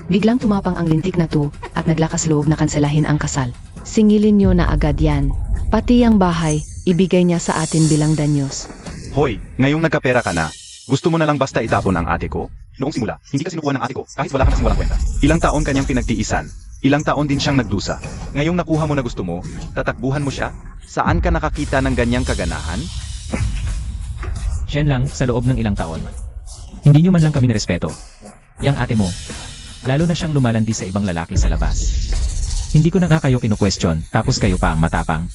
[SPEAKER 2] Biglang tumapang ang lintik na to at naglakas loob na kanselahin ang kasal. Singilin nyo na agad yan. Pati ang bahay, ibigay niya sa atin bilang danyos.
[SPEAKER 3] Hoy, ngayong nagkapera ka na, gusto mo na lang basta itapon ang ate ko? Noong simula, hindi ka sinukuha ng ate ko kahit wala ka na walang kwenta. Ilang taon kanyang pinagtiisan. Ilang taon din siyang nagdusa. Ngayong nakuha mo na gusto mo, tatakbuhan mo siya? Saan ka nakakita ng ganyang kaganahan?
[SPEAKER 1] siya lang sa loob ng ilang taon. Hindi niyo man lang kami nirespeto. Yang ate mo, lalo na siyang lumalandi sa ibang lalaki sa labas. Hindi ko na nga kayo kinu-question, tapos kayo pa ang matapang.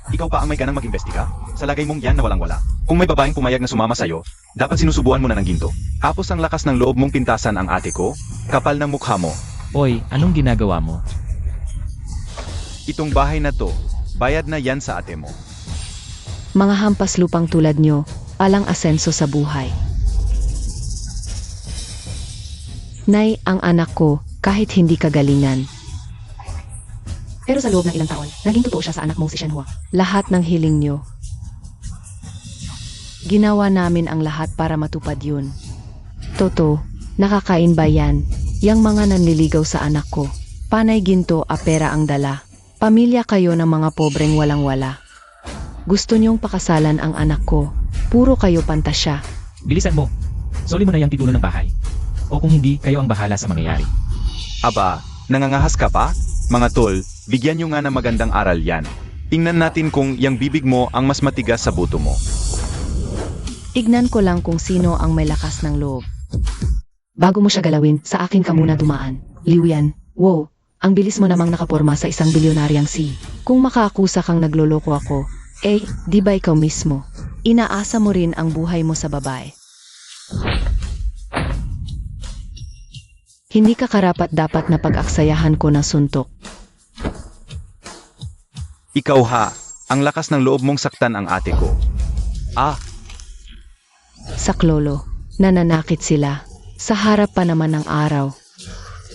[SPEAKER 3] Ikaw pa ang may ganang mag-imbestiga? Sa lagay mong yan na walang-wala. Kung may babaeng pumayag na sumama sa'yo, dapat sinusubuan mo na ng ginto. Tapos ang lakas ng loob mong pintasan ang ate ko, kapal ng mukha mo.
[SPEAKER 1] Oy, anong ginagawa mo?
[SPEAKER 3] Itong bahay na to, bayad na yan sa ate mo.
[SPEAKER 2] Mga hampas lupang tulad nyo, palang asenso sa buhay. Nay, ang anak ko, kahit hindi kagalingan. Pero sa loob ng ilang taon, naging totoo siya sa anak mong si Shenhua. Lahat ng hiling nyo. Ginawa namin ang lahat para matupad yun. Toto, nakakain ba yan? Yang mga nanliligaw sa anak ko. Panay ginto a pera ang dala. Pamilya kayo ng mga pobreng walang-wala. Gusto nyong pakasalan ang anak ko. Puro kayo pantasya.
[SPEAKER 1] Bilisan mo. Soli mo na yung titulo ng bahay. O kung hindi, kayo ang bahala sa mangyayari.
[SPEAKER 3] Aba, nangangahas ka pa? Mga tol, bigyan nyo nga ng magandang aral yan. Tingnan natin kung yung bibig mo ang mas matigas sa buto mo.
[SPEAKER 2] Tignan ko lang kung sino ang may lakas ng loob. Bago mo siya galawin, sa akin ka muna dumaan. Liuyan, wow, ang bilis mo namang nakaporma sa isang bilyonaryang si. Kung makaakusa kang nagloloko ako, di ba ikaw mismo? Inaasa mo rin ang buhay mo sa babae. Hindi ka karapat-dapat na pag-aksayahan ko ng suntok.
[SPEAKER 3] Ikaw ha, ang lakas ng loob mong saktan ang ate ko.
[SPEAKER 2] Saklolo, nananakit sila. Sa harap pa naman ng araw.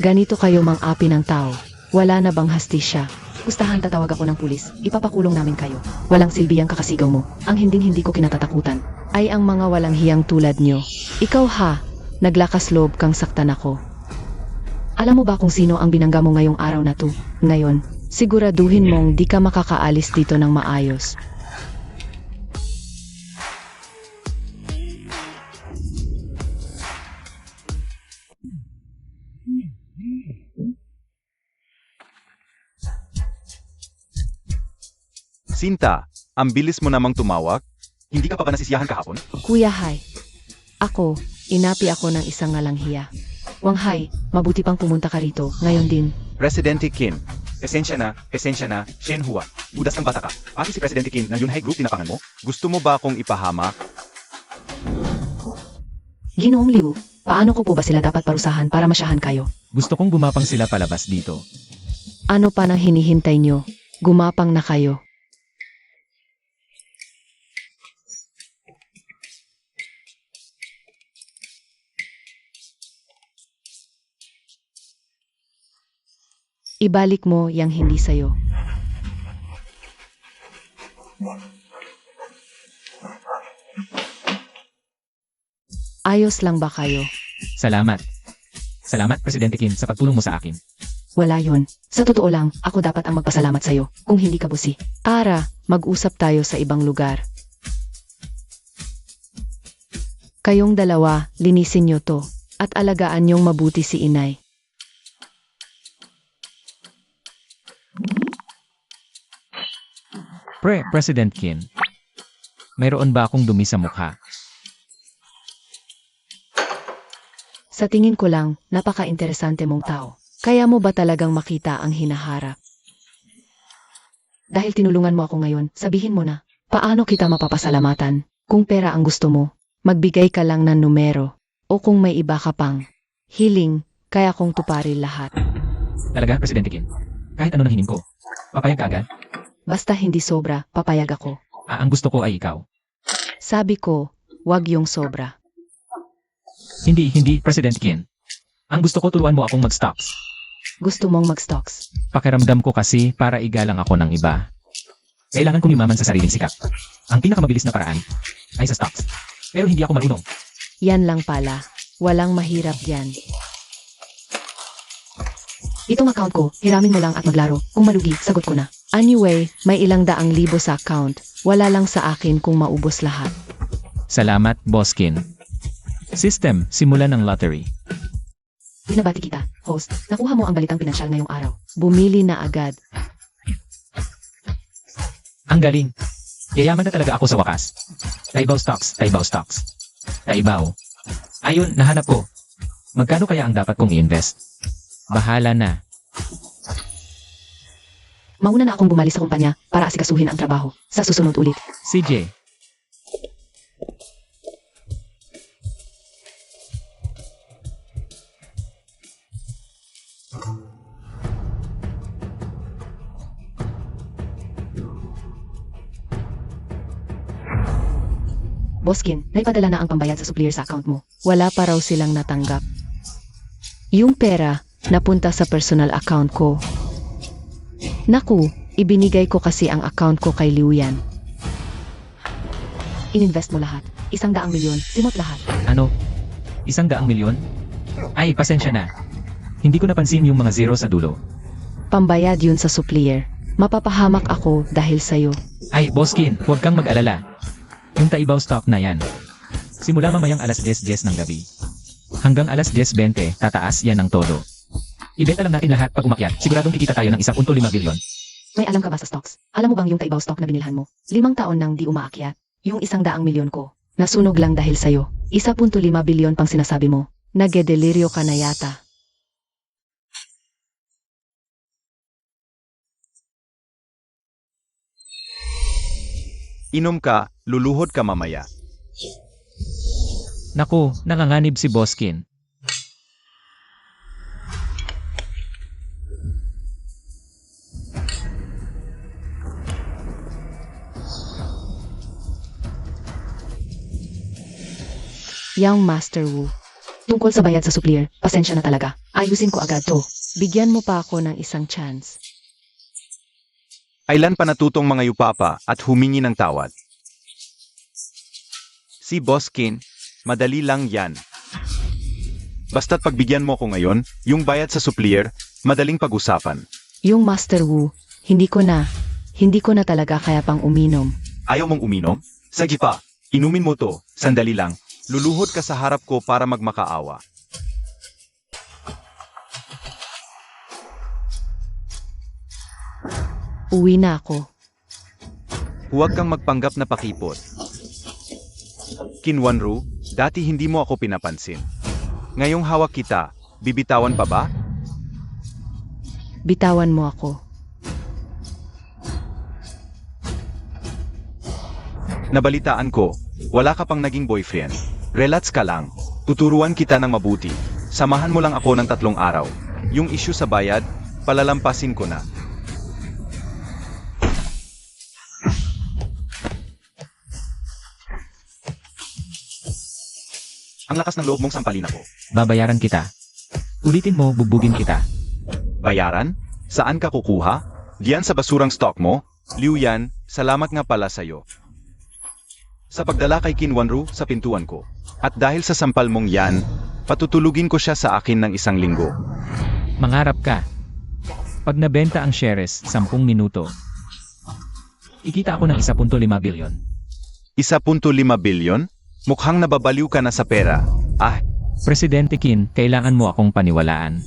[SPEAKER 2] Ganito kayo mang-api ng tao. Wala na bang hastisya? Gustahan tatawag ako ng pulis. Ipapakulong namin kayo. Walang silbi ang kakasigaw mo. Ang hinding-hindi ko kinatatakutan ay ang mga walang hiyang tulad nyo. Ikaw ha, naglakas loob kang saktan ako. Alam mo ba kung sino ang binangga mo ngayong araw na to? Ngayon, siguraduhin mong di ka makakaalis dito ng maayos.
[SPEAKER 3] Sinta, ang bilis mo namang tumawag. Hindi ka pa ba nasisiyahan kahapon?
[SPEAKER 2] Kuya Hai, ako, Inapi ako ng isang ngalanghiya. Wanghai, mabuti pang pumunta ka rito, ngayon din.
[SPEAKER 3] Presidente Qin. Esensya na, Shenhua. Udas ng bata ka. Pati si Presidente Qin ng Yunhai Group tinapangan mo? Gusto mo ba akong ipahamak?
[SPEAKER 2] Ginoong Liu, paano ko po ba sila dapat parusahan para masyahan kayo?
[SPEAKER 1] Gusto kong gumapang sila palabas dito.
[SPEAKER 2] Ano pa nang hinihintay nyo? Gumapang na kayo. Ibalik mo yang hindi sayo. Ayos lang ba kayo?
[SPEAKER 1] Salamat. Salamat, Presidente Kim, sa pagtulong mo sa akin.
[SPEAKER 2] Wala yun. Sa totoo lang, ako dapat ang magpasalamat sa'yo, kung hindi ka busi. Tara, mag-usap tayo sa ibang lugar. Kayong dalawa, linisin nyo to, at alagaan nyong mabuti si inay.
[SPEAKER 1] President Kim, mayroon ba akong dumi sa mukha?
[SPEAKER 2] Sa tingin ko lang, napaka-interesante mong tao. Kaya mo ba talagang makita ang hinaharap? Dahil tinulungan mo ako ngayon, sabihin mo na, paano kita mapapasalamatan? Kung pera ang gusto mo, magbigay ka lang ng numero. O kung may iba ka pang hiling, kaya kong tuparin lahat.
[SPEAKER 1] Talaga, Presidente Kim? Kahit ano nang hiling ko, papayag ka agad?
[SPEAKER 2] Basta hindi sobra, papayag ako.
[SPEAKER 1] Ang gusto ko ay ikaw.
[SPEAKER 2] Sabi ko, wag yung sobra.
[SPEAKER 1] Hindi, President Kim. Ang gusto ko turuan mo akong mag-stocks.
[SPEAKER 2] Gusto mong mag-stocks.
[SPEAKER 1] Pakiramdam ko kasi para igalang ako ng iba. Kailangan kong yumaman sa sariling sikap. Ang pinakamabilis na paraan ay sa stocks. Pero hindi ako marunong.
[SPEAKER 2] Yan lang pala. Walang mahirap yan. Itong account ko, hiramin mo lang at maglaro. Kung malugi, sagot ko na. Anyway, may ilang daang libo sa account. Wala lang sa akin kung maubos lahat.
[SPEAKER 1] Salamat, Boss Kim. System, simula ng lottery.
[SPEAKER 2] Binabati kita, host. Nakuha mo ang balitang pinansyal ngayong araw. Bumili na agad.
[SPEAKER 1] Ang galing. Yayaman na talaga ako sa wakas. Taibaw stocks. Taibaw. Ayun, nahanap ko. Magkano kaya ang dapat kong i-invest? Bahala na.
[SPEAKER 2] Mauna na akong bumalik sa kumpanya para asikasuhin ang trabaho. Sa susunod ulit.
[SPEAKER 1] CJ.
[SPEAKER 2] Boskin, naipadala na ang pambayad sa supplier sa account mo. Wala pa raw silang natanggap. Yung pera, napunta sa personal account ko. Naku, ibinigay ko kasi ang account ko kay Liuyan. Ininvest mo lahat. 100 milyon, simot lahat.
[SPEAKER 1] Ano? 100 milyon? Ay, pasensya na. Hindi ko napansin yung mga zero sa dulo.
[SPEAKER 2] Pambayad yun sa supplier. Mapapahamak ako dahil sayo.
[SPEAKER 1] Ay, Boskin, huwag kang mag-alala. Yung Taibaw stock na yan. Simula mamayang alas 10:10 ng gabi. Hanggang alas 10:20, tataas yan ng todo. Ibenta lang natin lahat pag umakyat. Siguradong kikita tayo ng 1.5 bilyon.
[SPEAKER 2] May alam ka ba sa stocks? Alam mo bang yung Taibaw stock na binilhan mo? 5 taon nang di umaakyat. Yung 100 milyon ko. Nasunog lang dahil sayo. 1.5 bilyon pang sinasabi mo. Nagedelirio ka na yata.
[SPEAKER 3] Inom ka, luluhod ka mamaya.
[SPEAKER 1] Naku, nanganganib si Boskin.
[SPEAKER 2] Yang Master Wu. Tungkol sa bayad sa supplier, pasensya na talaga. Ayusin ko agad to. Bigyan mo pa ako ng isang chance.
[SPEAKER 3] Ailan pa natutong mga yupapa at humingi ng tawad? Si Boskin, madali lang yan. Basta't pagbigyan mo ko ngayon, yung bayad sa supplier, madaling pag-usapan.
[SPEAKER 2] Yung Master Wu, hindi ko na talaga kaya pang uminom.
[SPEAKER 3] Ayaw mong uminom? Sige pa, inumin mo to, sandali lang. Luluhod ka sa harap ko para magmakaawa.
[SPEAKER 2] Uwi na ako.
[SPEAKER 3] Huwag kang magpanggap na pakipot. Kinwanru, Dati hindi mo ako pinapansin. Ngayong hawak kita, bibitawan pa ba?
[SPEAKER 2] Bitawan mo ako.
[SPEAKER 3] Nabalitaan ko, wala ka pang naging boyfriend. Relax ka lang. Tuturuan kita ng mabuti. Samahan mo lang ako ng 3 araw. Yung issue sa bayad, palalampasin ko na. Ang lakas ng loob mong sampalin ako.
[SPEAKER 1] Babayaran kita. Ulitin mo, bugbugin kita.
[SPEAKER 3] Bayaran? Saan ka kukuha? Diyan sa basurang stock mo? Liu Yan, salamat nga pala sa'yo. Sa pagdala kay Qin Wanru sa pintuan ko. At dahil sa sampal mong yan, patutulugin ko siya sa akin ng 1 linggo.
[SPEAKER 1] Mangarap ka. Pag nabenta ang shares, 10 minuto. Ikita ako ng 1.5 bilyon.
[SPEAKER 3] 1.5 bilyon? Mukhang nababaliw ka na sa pera. Ah,
[SPEAKER 1] Presidente Qin, kailangan mo akong paniwalaan.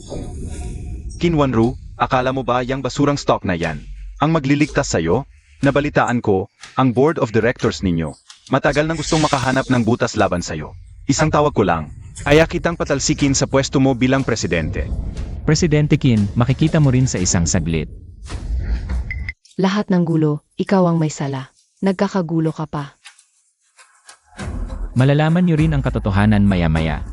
[SPEAKER 3] Qin Wanru, akala mo ba yung basurang stock na yan ang magliligtas sa'yo? Nabalitaan ko, ang board of directors ninyo. Matagal nang gustong makahanap ng butas laban sa'yo. Isang tawag ko lang. Kaya kitang patalsikin sa pwesto mo bilang presidente.
[SPEAKER 1] Presidente Qin, makikita mo rin sa isang saglit.
[SPEAKER 2] Lahat ng gulo, ikaw ang may sala. Nagkakagulo ka pa.
[SPEAKER 1] Malalaman niyo rin ang katotohanan maya-maya.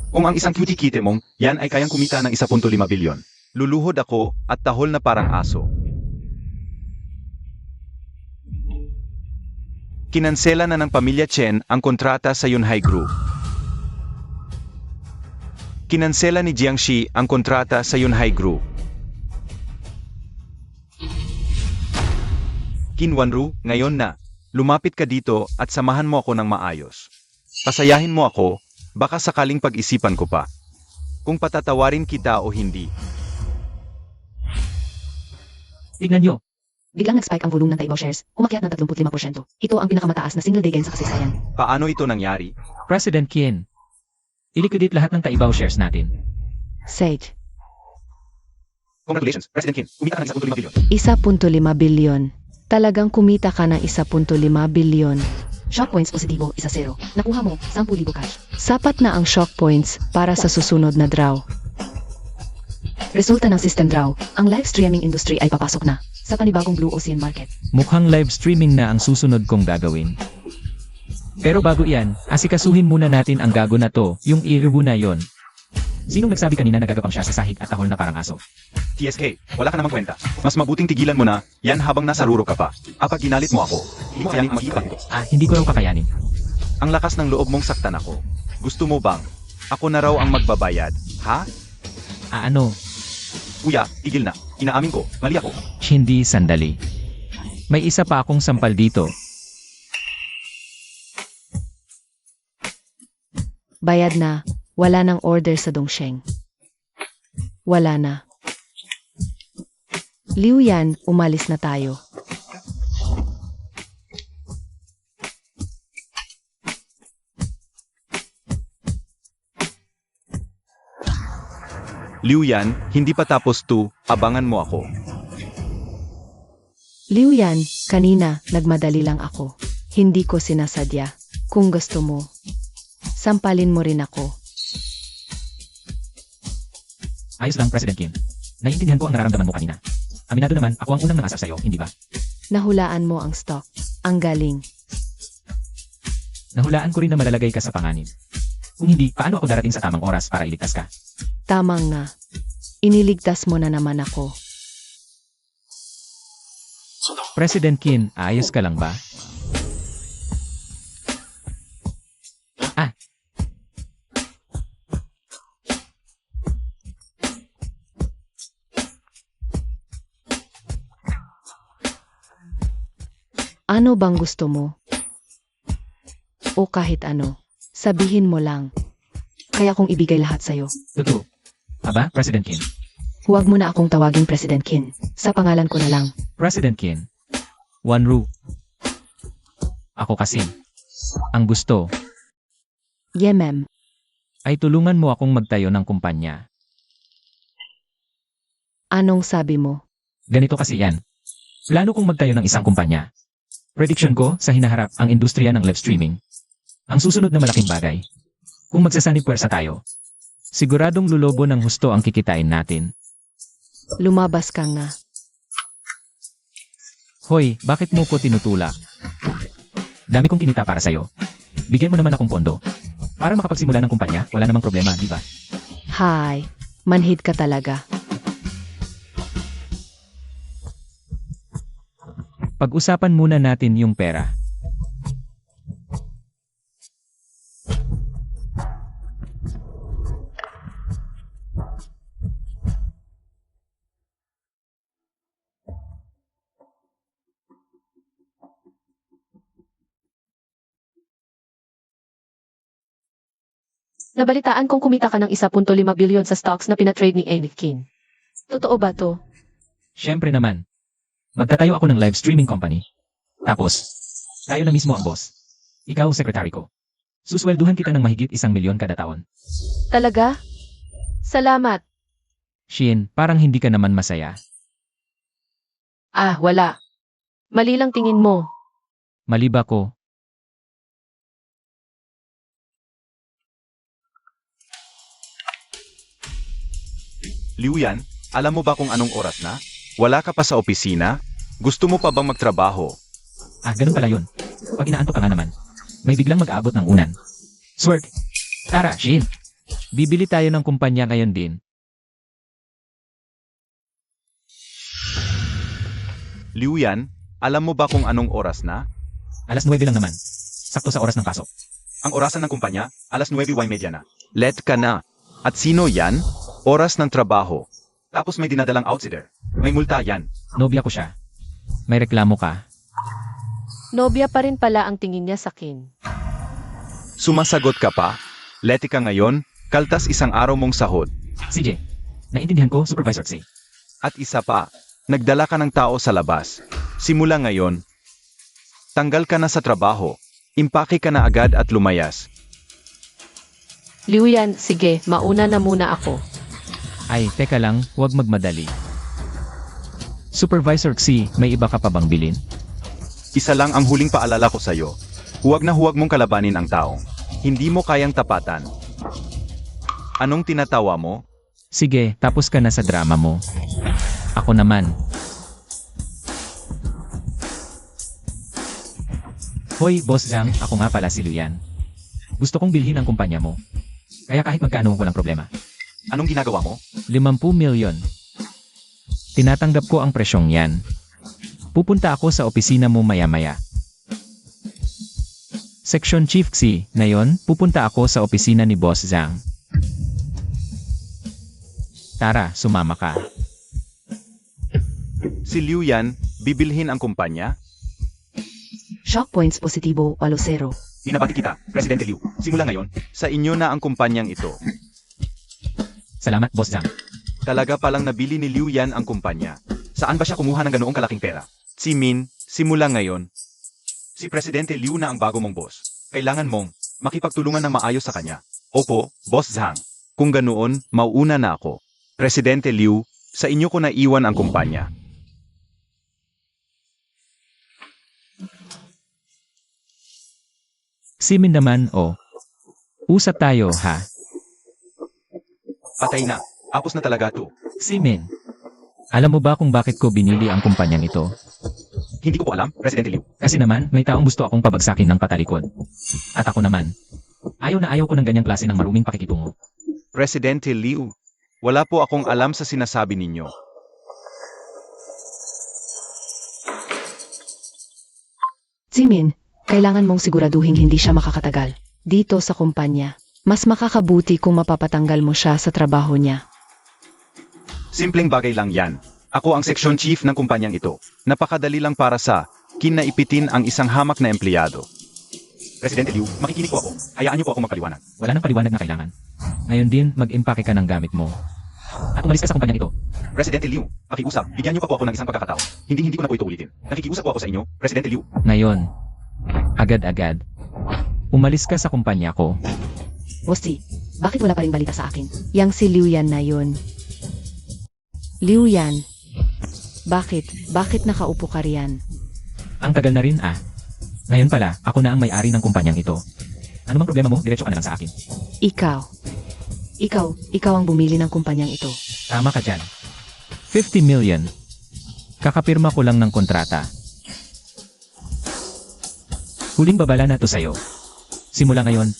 [SPEAKER 3] Kung ang isang cutie kite mong, yan ay kayang kumita ng 1.5 bilyon. Luluhod ako at tahol na parang aso. Kinansela na ng pamilya Chen ang kontrata sa Yunhai Group. Kinansela ni Jiangxi ang kontrata sa Yunhai Group. Qin Wanru, ngayon na, lumapit ka dito at samahan mo ako ng maayos. Pasayahin mo ako, baka sakaling pag-isipan ko pa. Kung patatawarin kita o hindi.
[SPEAKER 1] Tignan niyo,
[SPEAKER 2] Biglang nag-spike ang volume ng Taibo shares, umakyat ng 35%. Ito ang pinakamataas na single day gain sa kasaysayan.
[SPEAKER 3] Paano ito nangyari?
[SPEAKER 1] President Qin. I-liquidate lahat ng Taibao shares natin.
[SPEAKER 2] Sage,
[SPEAKER 3] Congratulations, President Qin. Kumita ka ng 1.5 bilyon.
[SPEAKER 2] 1.5 bilyon. Talagang kumita ka ng 1.5 bilyon. Shock points positibo, 1-0. Nakuha mo, 10,000 cash. Sapat na ang shock points para sa susunod na draw. Resulta ng system draw, ang live streaming industry ay papasok na sa panibagong Blue Ocean Market.
[SPEAKER 1] Mukhang live streaming na ang susunod kong gagawin. Pero bago yan, asikasuhin muna natin ang gago na to, yung i-review na yon. Sinong nagsabi kanina nagagapang siya sa sahig at tahol na parang aso?
[SPEAKER 3] TSK, wala ka namang kwenta. Mas mabuting tigilan mo na, yan habang nasa ruro ka pa. Kapag ginalit mo ako, hindi mo kayaning mag-ipa ito.
[SPEAKER 1] Hindi ko raw kakayanin.
[SPEAKER 3] Ang lakas ng loob mong saktan ako. Gusto mo bang? Ako na raw ang magbabayad, ha?
[SPEAKER 1] Ano?
[SPEAKER 3] Kuya, tigil na. Inaamin ko, mali ako.
[SPEAKER 1] Hindi sandali. May isa pa akong sampal dito.
[SPEAKER 2] Bayad na, wala nang order sa Dongsheng. Wala na. Liu Yan, umalis na tayo.
[SPEAKER 3] Liu Yan, hindi pa tapos to, abangan mo ako.
[SPEAKER 2] Liu Yan, kanina, nagmadali lang ako. Hindi ko sinasadya. Kung gusto mo, sampalin mo rin ako.
[SPEAKER 1] Ayos lang, President Kim. Naiintindihan ko ang nararamdaman mo kanina. Aminado naman, ako ang unang nangasar sa'yo, hindi ba?
[SPEAKER 2] Nahulaan mo ang stock. Ang galing.
[SPEAKER 1] Nahulaan ko rin na malalagay ka sa panganib. Kung hindi, paano ako darating sa tamang oras para iligtas ka?
[SPEAKER 2] Tamang nga. Iniligtas mo na naman ako.
[SPEAKER 1] President Qin, ayos ka lang ba?
[SPEAKER 2] Ano bang gusto mo? O kahit ano, sabihin mo lang. Kaya kong ibigay lahat sa'yo.
[SPEAKER 1] Totoo. Aba, President Qin.
[SPEAKER 2] Huwag mo na akong tawaging President Qin. Sa pangalan ko na lang.
[SPEAKER 1] President Qin. Wanru. Ako kasi. Ang gusto
[SPEAKER 2] Yemem.
[SPEAKER 1] ay tulungan mo akong magtayo ng kumpanya.
[SPEAKER 2] Anong sabi mo?
[SPEAKER 1] Ganito kasi yan. Plano kong magtayo ng isang kumpanya. Prediction ko sa hinaharap ang industriya ng live streaming. Ang susunod na malaking bagay. Kung magsasanib puwersa tayo, siguradong lulobo ng husto ang kikitain natin.
[SPEAKER 2] Lumabas ka nga.
[SPEAKER 1] Hoy, bakit mo ko tinutulak? Dami kong kinita para sa'yo. Bigyan mo naman akong pondo. Para makapagsimula ng kumpanya, wala namang problema, di ba?
[SPEAKER 2] Hay, manhid ka talaga.
[SPEAKER 1] Pag-usapan muna natin yung pera.
[SPEAKER 4] Nabalitaan kong kumita ka ng 1.5 bilyon sa stocks na pinatrade ni Anakin. Totoo ba to?
[SPEAKER 1] Siyempre naman. Magtatayo ako ng live streaming company. Tapos, tayo na mismo ang boss. Ikaw, sekretary ko. Suswelduhan kita ng mahigit 1 milyon kada taon.
[SPEAKER 4] Talaga? Salamat.
[SPEAKER 1] Shin, parang hindi ka naman masaya.
[SPEAKER 4] Ah, wala. Mali lang tingin mo.
[SPEAKER 1] Mali ba ko?
[SPEAKER 3] Liu Yan, alam mo ba kung anong oras na? Wala ka pa sa opisina? Gusto mo pa bang magtrabaho?
[SPEAKER 1] Ah, ganun pala yun. Pag inaantok ka nga naman, may biglang mag-aabot ng unan. Swerk! Tara, Shin! Bibili tayo ng kumpanya ngayon din.
[SPEAKER 3] Liu Yan, alam mo ba kung anong oras na?
[SPEAKER 1] Alas 9 lang naman. Sakto sa oras ng pasok.
[SPEAKER 3] Ang orasan ng kumpanya, alas 9:30 na. Let ka na. At sino yan? Oras ng trabaho. Tapos may dinadalang outsider. May multa yan.
[SPEAKER 1] Nobya ko siya. May reklamo ka.
[SPEAKER 4] Nobya pa rin pala ang tingin niya sa akin.
[SPEAKER 3] Sumasagot ka pa? Leti ka ngayon, kaltas isang araw mong sahod.
[SPEAKER 1] CJ, naintindihan ko, Supervisor Xie.
[SPEAKER 3] At isa pa, nagdala ka ng tao sa labas. Simula ngayon, tanggal ka na sa trabaho. Impake ka na agad at lumayas.
[SPEAKER 4] Liu Yan, sige, mauna na muna ako.
[SPEAKER 1] Ay, teka lang, huwag magmadali. Supervisor Xie, may iba ka pa bang bilin?
[SPEAKER 3] Isa lang ang huling paalala ko sa'yo. Huwag na huwag mong kalabanin ang taong hindi mo kayang tapatan. Anong tinatawa mo?
[SPEAKER 1] Sige, tapos ka na sa drama mo. Ako naman. Hoy, Boss Zhang, ako nga pala si Liu Yan. Gusto kong bilhin ang kumpanya mo. Kaya kahit magkano, walang problema.
[SPEAKER 3] Anong ginagawa mo?
[SPEAKER 1] 50 milyon. Tinatanggap ko ang presyong yan. Pupunta ako sa opisina mo maya-maya. Section Chief Xie, ngayon, pupunta ako sa opisina ni Boss Zhang. Tara, sumama ka.
[SPEAKER 3] Si Liu Yan, bibilhin ang kumpanya?
[SPEAKER 2] Shock points positibo, 8-0.
[SPEAKER 3] Binabati kita, Presidente Liu. Simula ngayon, sa inyo na ang kumpanyang ito.
[SPEAKER 1] Salamat, Boss Zhang.
[SPEAKER 3] Talaga palang nabili ni Liu Yan ang kumpanya. Saan ba siya kumuha ng ganoong kalaking pera? Si Min, simula ngayon, si Presidente Liu na ang bago mong boss. Kailangan mong makipagtulungan ng maayos sa kanya. Opo, Boss Zhang. Kung ganoon, mauuna na ako. Presidente Liu, sa inyo ko naiwan ang kumpanya.
[SPEAKER 1] Simin naman, oh. Usap tayo, ha?
[SPEAKER 3] Patay na. Apos na talaga to.
[SPEAKER 1] Simin. Alam mo ba kung bakit ko binili ang kumpanyang ito?
[SPEAKER 3] Hindi ko po alam, Presidente Liu.
[SPEAKER 1] Kasi naman, may taong gusto akong pabagsakin ng patalikod. At ako naman, ayaw na ayaw ko ng ganyang klase ng maruming pakikitungo.
[SPEAKER 3] Presidente Liu, wala po akong alam sa sinasabi ninyo.
[SPEAKER 2] Jimin, kailangan mong siguraduhin hindi siya makakatagal. Dito sa kumpanya, mas makakabuti kung mapapatanggal mo siya sa trabaho niya.
[SPEAKER 3] Simpleng bagay lang yan. Ako ang section chief ng kumpanyang ito. Napakadali lang para sa kinaipitin ang isang hamak na empleyado. Presidente Liu, makikinig po ako. Hayaan niyo po ako magpaliwanag.
[SPEAKER 1] Wala nang paliwanag na kailangan. Ngayon din, mag-impake ka ng gamit mo. At umalis ka sa kumpanyang ito.
[SPEAKER 3] Presidente Liu, pakiusap, bigyan niyo pa po ako ng isang pagkakataon. Hindi ko na po ito ulitin. Nakikiusap po ako sa inyo, Presidente Liu.
[SPEAKER 1] Ngayon, agad-agad, umalis ka sa kumpanya ko.
[SPEAKER 2] Bossy, bakit wala pa rin balita sa akin? Yang si Liu Yan na yun. Liu Yan. Bakit? Bakit nakaupo ka riyan?
[SPEAKER 1] Ang tagal na rin ah. Ngayon pala, ako na ang may-ari ng kumpanyang ito. Ano mang problema mo, diretso ka na lang sa akin.
[SPEAKER 2] Ikaw ang bumili ng kumpanyang ito.
[SPEAKER 1] Tama ka dyan. 50 million. Kakapirma ko lang ng kontrata. Huling babala na to sa'yo. Simula ngayon,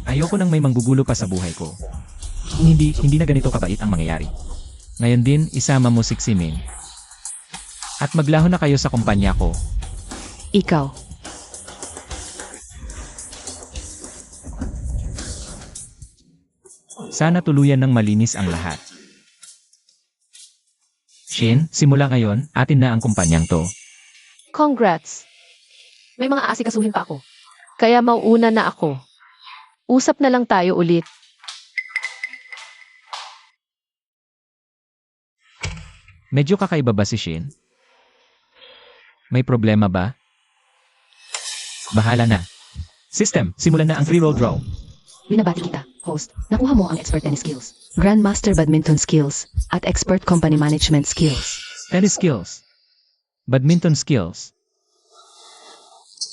[SPEAKER 1] ayoko nang may manggugulo pa sa buhay ko. Kung hindi na ganito kabait ang mangyayari. Ngayon din, isama mo si Ximin. At maglaho na kayo sa kumpanya ko.
[SPEAKER 2] Ikaw.
[SPEAKER 1] Sana tuluyan ng malinis ang lahat. Shin, simula ngayon, atin na ang kumpanyang to.
[SPEAKER 4] Congrats. May mga aasikasuhin pa ako. Kaya mauuna na ako. Usap na lang tayo ulit.
[SPEAKER 1] Medyo kakaiba ba si Shin? May problema ba? Bahala na. System, simulan na ang 3-roll draw.
[SPEAKER 2] Binabati kita, host. Nakuha mo ang expert tennis skills, grandmaster badminton skills, at expert company management skills.
[SPEAKER 1] Tennis skills. Badminton skills.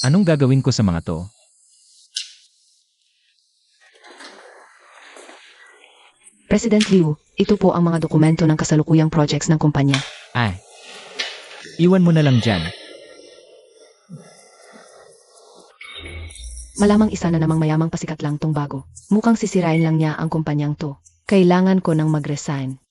[SPEAKER 1] Anong gagawin ko sa mga to?
[SPEAKER 2] President Liu, ito po ang mga dokumento ng kasalukuyang projects ng kumpanya.
[SPEAKER 1] Ay. Iwan mo na lang dyan.
[SPEAKER 2] Malamang isa na namang mayamang pasikat lang tong bago. Mukhang sisirain lang niya ang kumpanyang to. Kailangan ko nang mag-resign.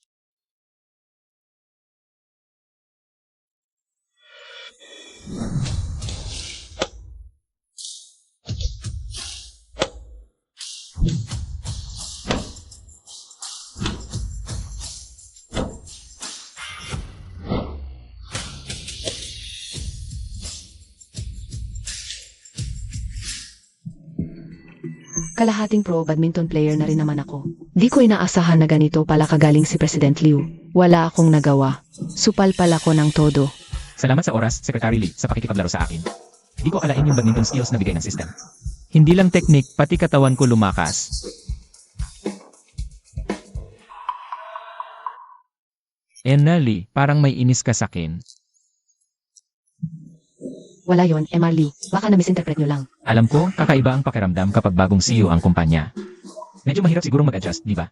[SPEAKER 2] Kalahating pro badminton player na rin naman ako. Di ko inaasahan na ganito pala kagaling si President Liu. Wala akong nagawa. Supal pala ko ng todo.
[SPEAKER 1] Salamat sa oras, Secretary Lee, sa pakikipaglaro sa akin. Hindi ko akalain yung badminton skills na bigay ng system. Hindi lang technique, pati katawan ko lumakas. Lee, parang may inis ka sa akin.
[SPEAKER 2] Wala yon, Emar Liu. Baka na-misinterpret nyo lang.
[SPEAKER 1] Alam ko, kakaiba ang pakiramdam kapag bagong CEO ang kumpanya. Medyo mahirap sigurong mag-adjust, di ba?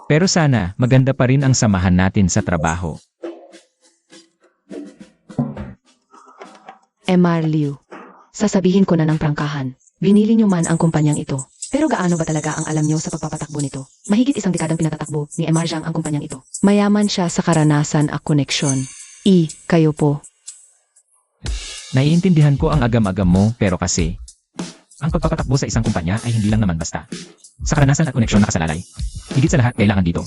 [SPEAKER 1] Pero sana, maganda pa rin ang samahan natin sa trabaho.
[SPEAKER 2] Emar Liu. Sasabihin ko na ng prangkahan. Binili nyo man ang kumpanyang ito. Pero gaano ba talaga ang alam nyo sa pagpapatakbo nito? Mahigit isang dekadang pinatatakbo ni Emar Zhang ang kumpanyang ito. Mayaman siya sa karanasan at koneksyon. Kayo po.
[SPEAKER 1] Naiintindihan ko ang agam-agam mo, pero kasi, ang pagpapatakbo sa isang kumpanya ay hindi lang naman basta. Sa karanasan at koneksyon nakasalalay. Higit sa lahat, kailangan dito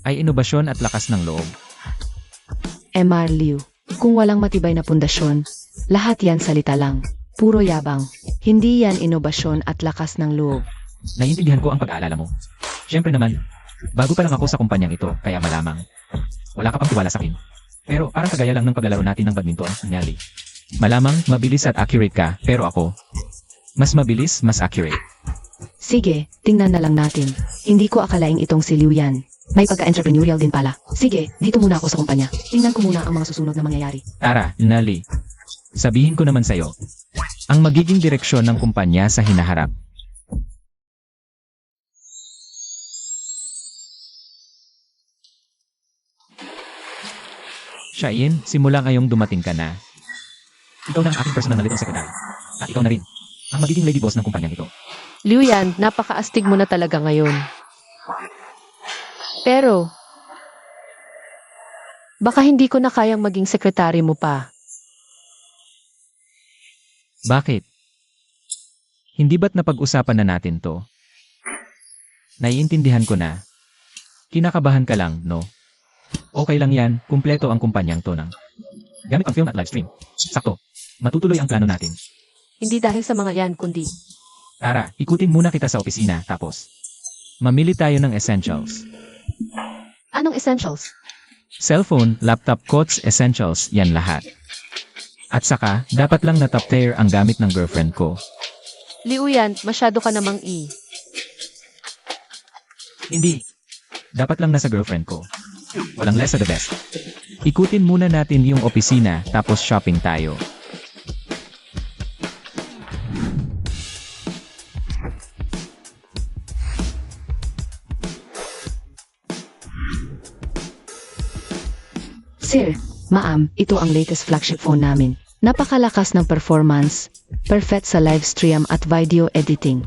[SPEAKER 1] ay inobasyon at lakas ng loob.
[SPEAKER 2] Emar Liu. Kung walang matibay na pundasyon, lahat yan salita lang. Puro yabang. Hindi yan inobasyon at lakas ng loob.
[SPEAKER 1] Naiintindihan ko ang pag-aalala mo. Siyempre naman, bago pa lang ako sa kumpanyang ito, kaya malamang, wala ka pang tiwala sa akin. Pero parang kagaya lang ng paglalaro natin ng badminton, Nelly. Malamang, mabilis at accurate ka, pero ako, mas mabilis, mas accurate.
[SPEAKER 2] Sige, tingnan na lang natin. Hindi ko akalaing itong si Liu yan. May pagka-entrepreneurial din pala. Sige, dito muna ako sa kumpanya. Tingnan ko muna ang mga susunod na mangyayari.
[SPEAKER 1] Tara, Nelly. Sabihin ko naman sa'yo, ang magiging direksyon ng kumpanya sa hinaharap. Shain, simula ngayong dumating ka na. Ikaw na ang aking personal na little secretary. At ikaw na rin, ang magiging lady boss ng kumpanyang ito.
[SPEAKER 4] Liu Yan, napakaastig mo na talaga ngayon. Pero, baka hindi ko na kayang maging sekretary mo pa.
[SPEAKER 1] Bakit? Hindi ba't napag-usapan na natin to? Naiintindihan ko na. Kinakabahan ka lang, no? Okay lang yan, kumpleto ang kumpanyang to ng gamit ang film at livestream. Sakto, matutuloy ang plano natin.
[SPEAKER 4] Hindi dahil sa mga yan, kundi
[SPEAKER 1] Tara, ikutin muna kita sa opisina, tapos mamili tayo ng essentials.
[SPEAKER 4] anong essentials?
[SPEAKER 1] Cellphone, laptop, coats, essentials, yan lahat. At saka, dapat lang na top tier ang gamit ng girlfriend ko.
[SPEAKER 4] Liu Yan, masyado ka namang
[SPEAKER 1] Hindi. Dapat lang nasa girlfriend ko. Walang less of the best. Ikutin muna natin yung opisina, tapos shopping tayo.
[SPEAKER 2] Sir, ma'am, ito ang latest flagship phone namin. Napakalakas ng performance, perfect sa live stream at video editing.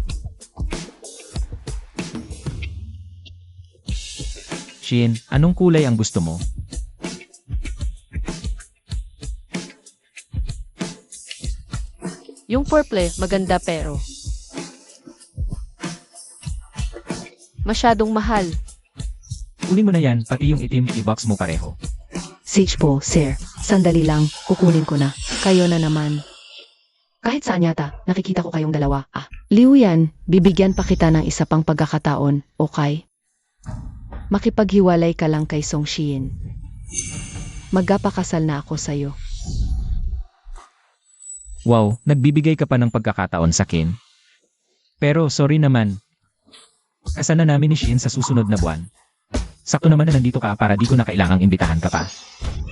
[SPEAKER 1] Shin, anong kulay ang gusto mo?
[SPEAKER 4] Yung purple, maganda pero masyadong mahal.
[SPEAKER 1] Kunin mo na yan, pati yung itim, i-box mo pareho.
[SPEAKER 2] Sage po, sir. Sandali lang, kukunin ko na. Kayo na naman. Kahit saan yata, nakikita ko kayong dalawa. Liu Yan, bibigyan pa kita ng isa pang pagkakataon, okay? Makipaghiwalay ka lang kay Song Shiin. Magpapakasal na ako sa'yo.
[SPEAKER 1] Wow, nagbibigay ka pa ng pagkakataon sa akin. Pero sorry naman. Kasal na namin ni Shin sa susunod na buwan. Sakto naman na nandito ka para di ko na kailangang imbitahan ka pa.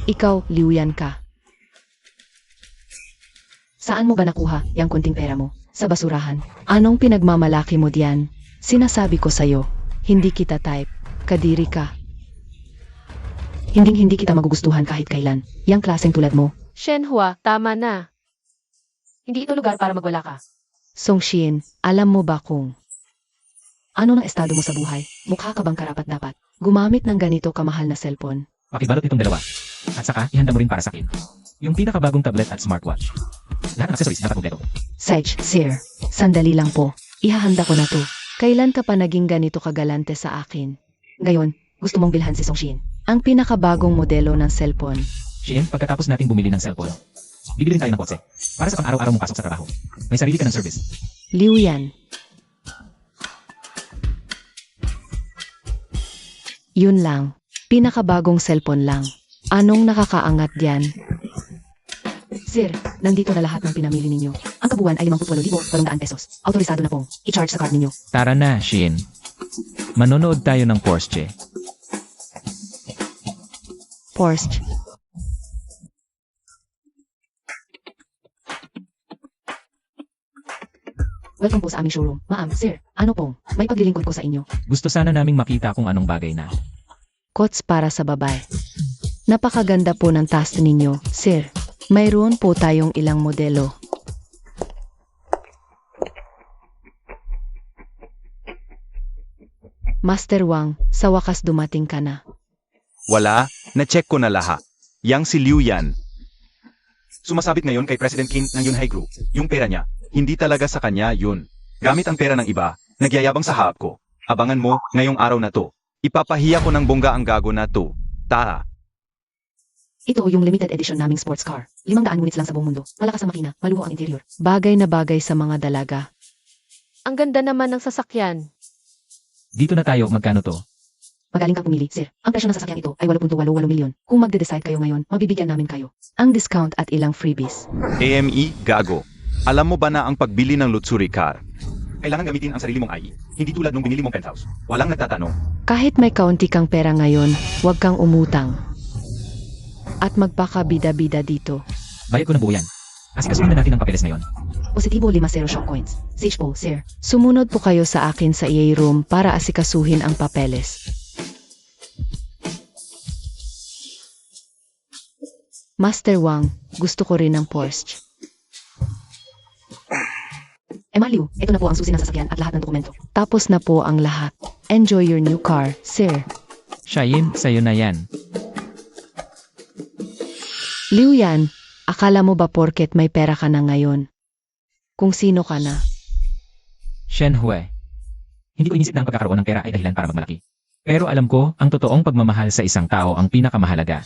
[SPEAKER 2] Ikaw, Liu Yan ka. Saan mo ba nakuha yung kunting pera mo? Sa basurahan. Anong pinagmamalaki mo diyan? Sinasabi ko sa'yo, hindi kita type. Kadiri ka. Hindi kita magugustuhan kahit kailan. Yang klaseng tulad mo.
[SPEAKER 4] Shenhua, tama na. Hindi ito lugar para magwala ka.
[SPEAKER 2] Song Shin, alam mo ba kung ano ng estado mo sa buhay? Mukha ka bang karapat-dapat gumamit ng ganito kamahal na cellphone?
[SPEAKER 1] Pakibalot itong dalawa. At saka, ihanda mo rin para sa akin. Yung pinakabagong tablet at smartwatch. Lahat ng accessories dapat kompleto.
[SPEAKER 2] Sage, sir, sandali lang po. Ihahanda ko na to. Kailan ka pa naging ganito kagalante sa akin? Ngayon, gusto mong bilhan si Song Shin. Ang pinakabagong modelo ng cellphone.
[SPEAKER 1] Shin, pagkatapos natin bumili ng cellphone, bibili rin tayo ng kotse. Para sa pang-araw-araw mong pasok sa trabaho. May sarili ka ng service.
[SPEAKER 2] Liu Yan. Yun lang. Pinakabagong cellphone lang. Anong nakakaangat diyan? Sir, nandito na lahat ng pinamili ninyo. Ang kabuuan ay 58,800 pesos. Autorisado na pong i-charge sa card ninyo.
[SPEAKER 1] Tara na, Shin. Manonood tayo ng Porsche.
[SPEAKER 2] Porsche. Welcome po sa aming showroom. Ma'am, sir, ano pong may paglilingkod ko sa inyo?
[SPEAKER 1] Gusto sana naming makita kung anong bagay na.
[SPEAKER 2] Coats para sa babae. Napakaganda po ng taste ninyo, sir. Mayroon po tayong ilang modelo. Master Wang, sa wakas dumating ka na.
[SPEAKER 3] Wala, na-check ko na lahat. Yang si Liu Yan. Sumasabit ngayon kay President Kim ng Yunhai Group. Yung pera niya, hindi talaga sa kanya yun. Gamit ang pera ng iba, nagyayabang sa harap ko. Abangan mo, ngayong araw na to. Ipapahiya ko ng bongga ang gago na to. Tara.
[SPEAKER 2] Ito yung limited edition naming sports car. 500 units lang sa buong mundo. Malakas ang makina, maluho ang interior. Bagay na bagay sa mga dalaga.
[SPEAKER 4] Ang ganda naman ng sasakyan.
[SPEAKER 1] Dito na tayo, magkano to?
[SPEAKER 2] Magaling kang pumili, sir. Ang presyo ng sasakyan ito ay 8.88 milyon. Kung magde-decide kayo ngayon, mabibigyan namin kayo. Ang discount at ilang freebies.
[SPEAKER 3] AME, gago. Alam mo ba na ang pagbili ng luxury car, kailangan gamitin ang sarili mong IE. Hindi tulad nung binili mong penthouse. Walang nagtatanong.
[SPEAKER 2] Kahit may kaunti kang pera ngayon, huwag kang umutang. At magpakabida-bida dito.
[SPEAKER 1] Bayad ko ng buo yan. Asikasuhin na natin ang papeles ngayon.
[SPEAKER 2] Positibo 50 shock coins. Sage po, sir. Sumunod po kayo sa akin sa EA room para asikasuhin ang papeles. Master Wang, gusto ko rin ng Porsche. Maliw, ito na po ang susi ng sasakyan at lahat ng dokumento. Tapos na po ang lahat. Enjoy your new car, sir.
[SPEAKER 1] Shayin, sa'yo na yan.
[SPEAKER 2] Liu Yan, akala mo ba porket may pera ka na ngayon? Kung sino ka na?
[SPEAKER 1] Shen Hui. Hindi ko inisip na ang pagkakaroon ng pera ay dahilan para magmalaki. Pero alam ko, ang totoong pagmamahal sa isang tao ang pinakamahalaga.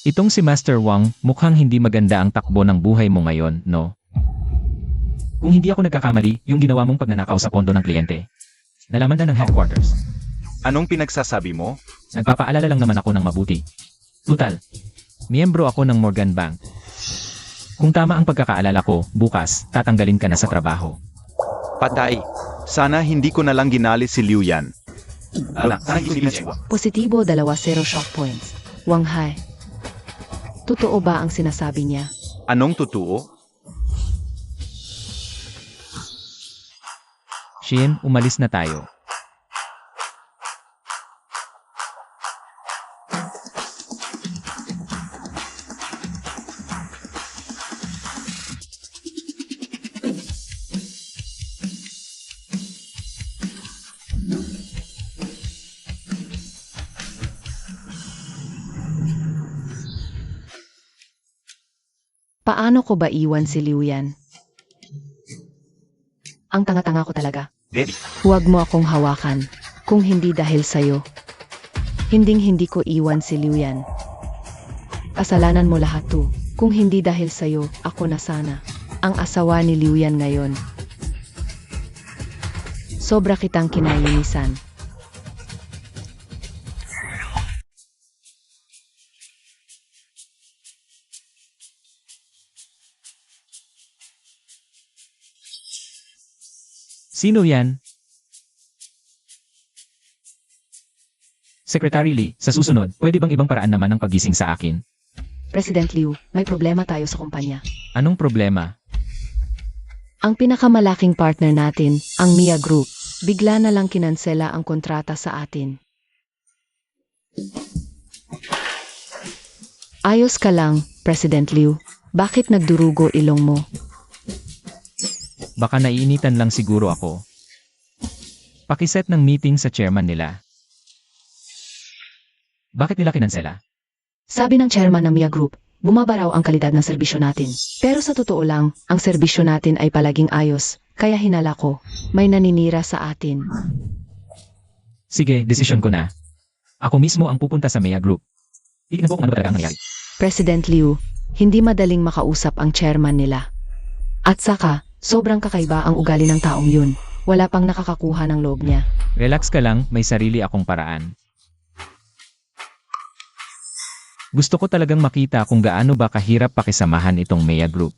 [SPEAKER 1] Itong si Master Wang, mukhang hindi maganda ang takbo ng buhay mo ngayon, no? Kung hindi ako nagkakamali, yung ginawa mong pagnanakaw sa pondo ng kliyente. Nalaman na ng headquarters.
[SPEAKER 3] Anong pinagsasabi mo?
[SPEAKER 1] Nagpapaalala lang naman ako ng mabuti. Tutal, miyembro ako ng Morgan Bank. Kung tama ang pagkakaalala ko, bukas, tatanggalin ka na sa trabaho.
[SPEAKER 3] Patay. Sana hindi ko na lang ginali si Liu Yan.
[SPEAKER 1] Sana isipin siya.
[SPEAKER 2] Positibo 20 shock points. Wang Hai. Totoo ba ang sinasabi niya?
[SPEAKER 3] Anong totoo?
[SPEAKER 1] Shin, umalis na tayo.
[SPEAKER 2] Paano ko ba iwan si Liu Yan? Ang tanga-tanga ko talaga.
[SPEAKER 3] Debbie,
[SPEAKER 2] Huwag mo akong hawakan. Kung hindi dahil sa'yo. Hinding-hindi ko iwan si Liu Yan. Kasalanan mo lahat to. Kung hindi dahil sa'yo, ako na sana. Ang asawa ni Liu Yan ngayon. Sobra kitang kinainisan.
[SPEAKER 1] Sino yan? Secretary Lee, sa susunod, pwede bang ibang paraan naman ang pagising sa akin?
[SPEAKER 2] President Liu, may problema tayo sa kumpanya.
[SPEAKER 1] Anong problema?
[SPEAKER 2] Ang pinakamalaking partner natin, ang Mia Group, bigla na lang kinansela ang kontrata sa atin. Ayos ka lang, President Liu. Bakit nagdurugo ilong mo?
[SPEAKER 1] Baka naiinitan lang siguro ako. Pakiset ng meeting sa chairman nila. Bakit nila kinansela?
[SPEAKER 2] Sabi ng chairman ng Mia Group, bumaba raw ang kalidad ng serbisyo natin. Pero sa totoo lang, ang serbisyo natin ay palaging ayos, kaya hinala ko, may naninira sa atin.
[SPEAKER 1] Sige, desisyon ko na. Ako mismo ang pupunta sa Mea Group. Tignan ko kung ano talaga ang nangyari.
[SPEAKER 2] President Liu, hindi madaling makausap ang chairman nila. At saka, sobrang kakaiba ang ugali ng taong yun. Wala pang nakakakuha ng loob niya.
[SPEAKER 1] Relax ka lang, may sarili akong paraan. Gusto ko talagang makita kung gaano ba kahirap pakisamahan itong Mea Group.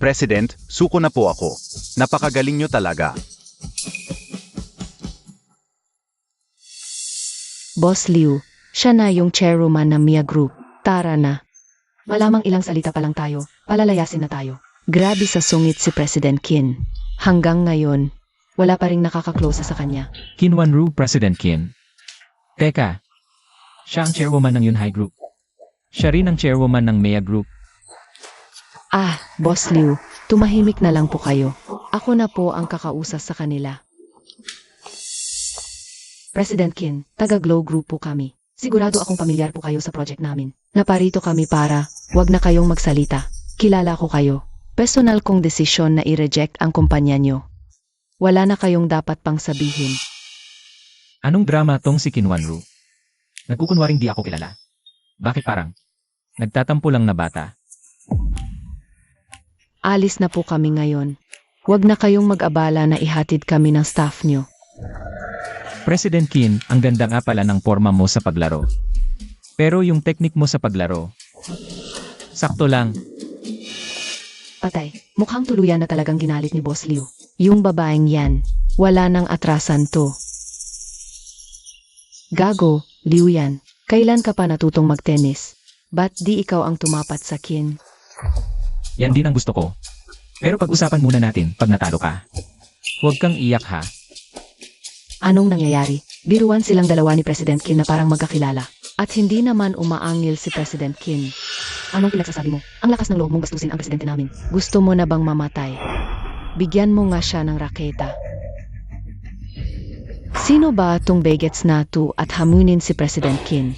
[SPEAKER 3] President, suko na po ako. Napakagaling nyo talaga.
[SPEAKER 2] Boss Liu, siya na yung chairwoman ng Mia Group. Tara na. Malamang ilang salita pa lang tayo, palalayasin na tayo. Grabe sa sungit si President Qin. Hanggang ngayon, wala pa ring nakakaklose sa kanya.
[SPEAKER 1] Qin Wanru, President Qin. Teka, siya ang chairwoman ng Yunhai Group. Siya rin ang chairwoman ng Mea Group.
[SPEAKER 2] Ah, Boss Liu, tumahimik na lang po kayo. Ako na po ang kakausap sa kanila. President Qin, taga-Glow Group po kami. Sigurado akong pamilyar po kayo sa project namin. Naparito kami para, wag na kayong magsalita. Kilala ko kayo. Personal kong desisyon na i-reject ang kumpanya nyo. Wala na kayong dapat pang sabihin.
[SPEAKER 1] Anong drama tong si Qin Wanru? Nagkukunwaring di ako kilala. Bakit parang? Nagtatampo lang na bata.
[SPEAKER 2] Alis na po kami ngayon. Huwag na kayong mag-abala na ihatid kami ng staff nyo.
[SPEAKER 1] President Qin, ang ganda nga pala ng forma mo sa paglaro. Pero yung technique mo sa paglaro, sakto lang.
[SPEAKER 2] Patay, mukhang tuluyan na talagang ginalit ni Boss Liu. Yung babaeng yan, wala nang atrasan to. Gago, Liu yan. Kailan ka pa natutong magtennis? Ba't di ikaw ang tumapat sa Qin?
[SPEAKER 1] Yan din ang gusto ko. Pero pag-usapan muna natin pag natalo ka. Huwag kang iyak ha.
[SPEAKER 2] Anong nangyayari? Biruan silang dalawa ni President Qin na parang magkakilala. At hindi naman umaangil si President Qin. Anong pinagsasabi mo? Ang lakas ng loob mong bastusin ang presidente namin. Gusto mo na bang mamatay? Bigyan mo nga siya ng raketa. Sino ba itong begets na to at hamunin si President Qin?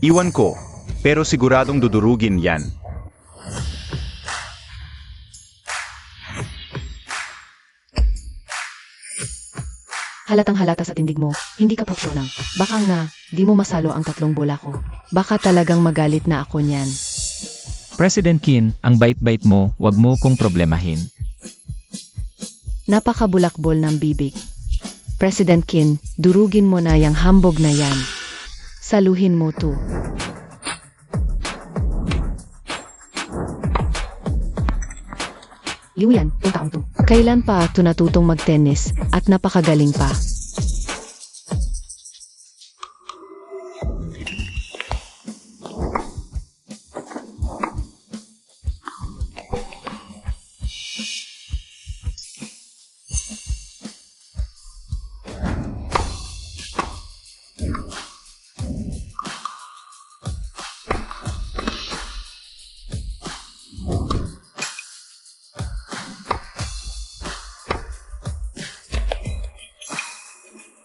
[SPEAKER 3] Iwan ko, pero siguradong dudurugin yan.
[SPEAKER 2] Halatang halata sa tindig mo, hindi ka profesional. Baka nga, di mo masalo ang 3 bola ko. Baka talagang magalit na ako niyan.
[SPEAKER 1] President Qin, ang bait-bait mo, wag mo kong problemahin.
[SPEAKER 2] Napakabulakbol ng bibig. President Qin, durugin mo na yang hambog na yan. Saluhin mo to. Liu yan, yung taong to. Kailan pa ito natutong magtennis at napakagaling pa.